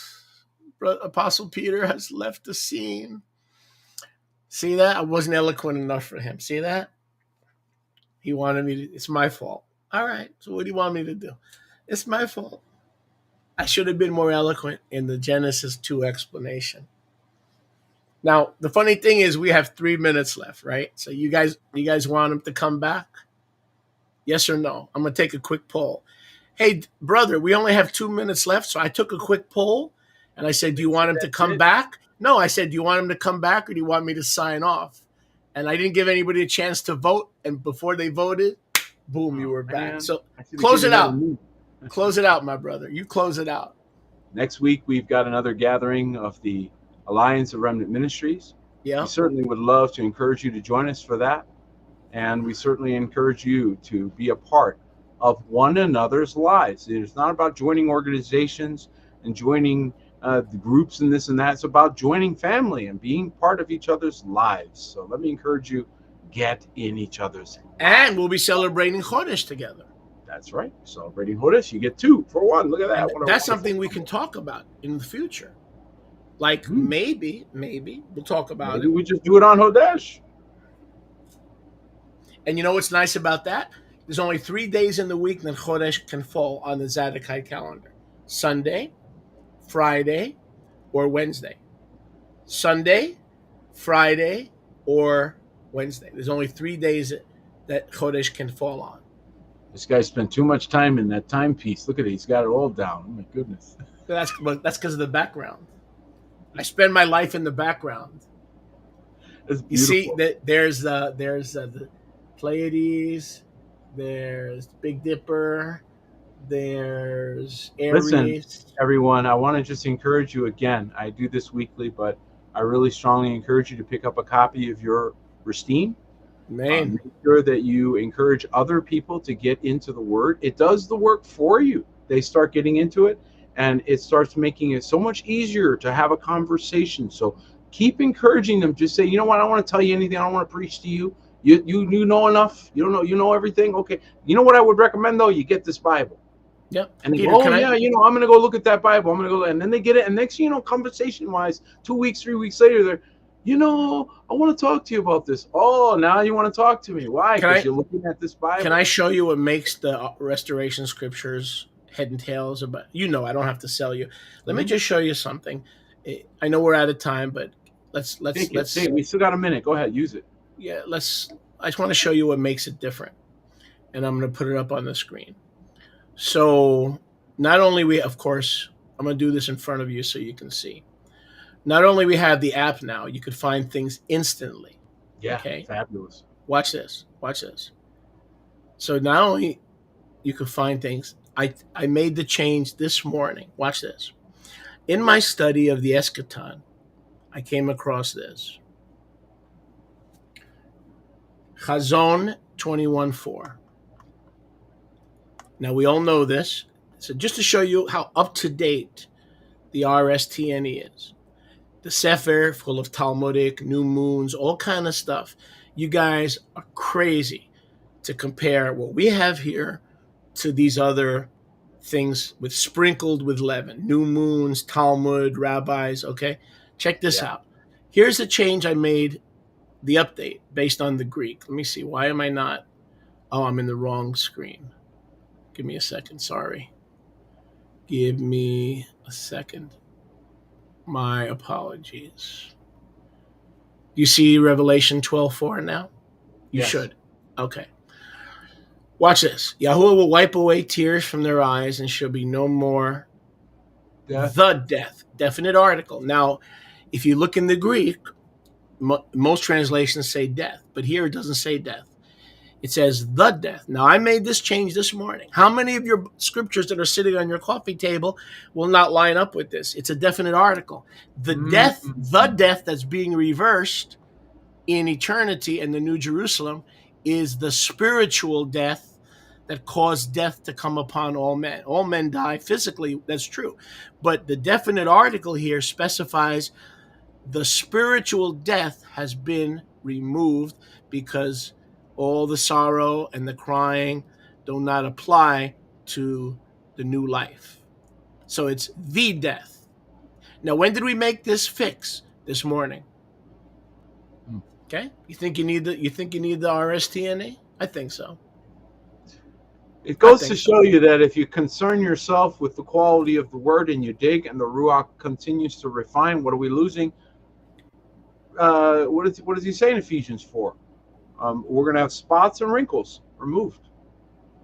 Apostle Peter has left the scene. See that? I wasn't eloquent enough for him. See that? He wanted me to. It's my fault. All right. So what do you want me to do? It's my fault. I should have been more eloquent in the Genesis 2 explanation. Now, the funny thing is we have 3 minutes left, right? So you guys want him to come back? Yes or no? I'm going to take a quick poll. Hey, brother, we only have 2 minutes left. So I took a quick poll and I said, do you want him to come back? No, I said, do you want him to come back or do you want me to sign off? And I didn't give anybody a chance to vote. And before they voted, boom, you were back. Man, so close it out. Close it out, my brother. You close it out. Next week, we've got another gathering of the Alliance of Remnant Ministries. Yeah. We certainly would love to encourage you to join us for that. And we certainly encourage you to be a part of one another's lives. It's not about joining organizations and joining the groups and this and that. It's about joining family and being part of each other's lives. So let me encourage you, get in each other's lives. And we'll be celebrating Chodesh together. That's right. Celebrating Chodesh, you get 2 for 1. Look at that. That's something we can talk about in the future. Like maybe we'll talk about it. We just do it on Chodesh. And you know what's nice about that? There's only 3 days in the week that Chodesh can fall on the Zadokai calendar. Sunday, Friday, or Wednesday. Sunday, Friday, or Wednesday. There's only 3 days that Chodesh can fall on. This guy spent too much time in that timepiece. Look at it. He's got it all down. Oh, my goodness. That's because of the background. I spend my life in the background. You see that there's the Pleiades, there's Big Dipper, there's Aries. Listen, everyone, I want to just encourage you again. I do this weekly, but I really strongly encourage you to pick up a copy of your Ristine. Man, make sure that you encourage other people to get into the Word. It does the work for you. They start getting into it, and it starts making it so much easier to have a conversation. So keep encouraging them. Just say, you know what? I don't want to tell you anything. I don't want to preach to you. You know enough. You don't know. You know everything. Okay. You know what I would recommend though? You get this Bible. Yep. And they go, I'm going to go look at that Bible. I'm going to go, and then they get it. And next, conversation wise, 2 weeks, 3 weeks later, they're, I want to talk to you about this. Oh, now you want to talk to me. Why? Because you're looking at this Bible. Can I show you what makes the Restoration Scriptures head and tails about? I don't have to sell you. Let me just show you something. I know we're out of time, but let's. We still got a minute. Go ahead, use it. Yeah, I just want to show you what makes it different, and I'm going to put it up on the screen. So, not only of course, I'm going to do this in front of you so you can see. Not only we have the app now, you could find things instantly. Yeah, okay? Fabulous. Watch this. So not only you could find things, I made the change this morning. Watch this. In my study of the Eschaton, I came across this. Chazon 21:4. Now we all know this. So just to show you how up to date the RSTNE is. The Sefer full of Talmudic, new moons, all kind of stuff. You guys are crazy. to compare what we have here to these other things with sprinkled with leaven, new moons, Talmud, rabbis. Okay, check this Yeah. out. Here's the change I made, the update based on the Greek. Let me see. Why am I not? Oh, I'm in the wrong screen. Give me a second. Sorry. Give me a second. My apologies. You see Revelation 12:4 now? You Yes. should. Okay. Watch this. Yahuwah will wipe away tears from their eyes, and shall be no more Death. the death. Definite article. Now, if you look in the Greek, most translations say death, but here it doesn't say death. It says the death. Now, I made this change this morning. How many of your scriptures that are sitting on your coffee table will not line up with this? It's a definite article. The death that's being reversed in eternity and the New Jerusalem is the spiritual death that caused death to come upon all men. All men die physically, that's true. But the definite article here specifies the spiritual death has been removed because all the sorrow and the crying do not apply to the new life. So it's the death. Now, when did we make this fix? This morning. Okay? You think you need the RSTNA? I think so. It goes to show you that if you concern yourself with the quality of the word and you dig and the Ruach continues to refine, what are we losing? What does he say in Ephesians 4? We're going to have spots and wrinkles removed,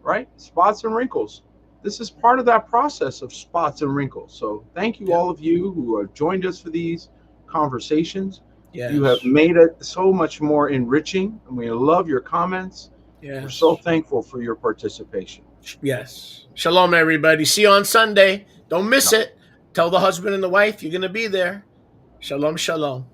right? Spots and wrinkles. This is part of that process of spots and wrinkles. So thank you, all of you who have joined us for these conversations. Yes. You have made it so much more enriching, and we love your comments. Yes. We're so thankful for your participation. Yes. Shalom, everybody. See you on Sunday. Don't miss it. Tell the husband and the wife you're going to be there. Shalom, shalom.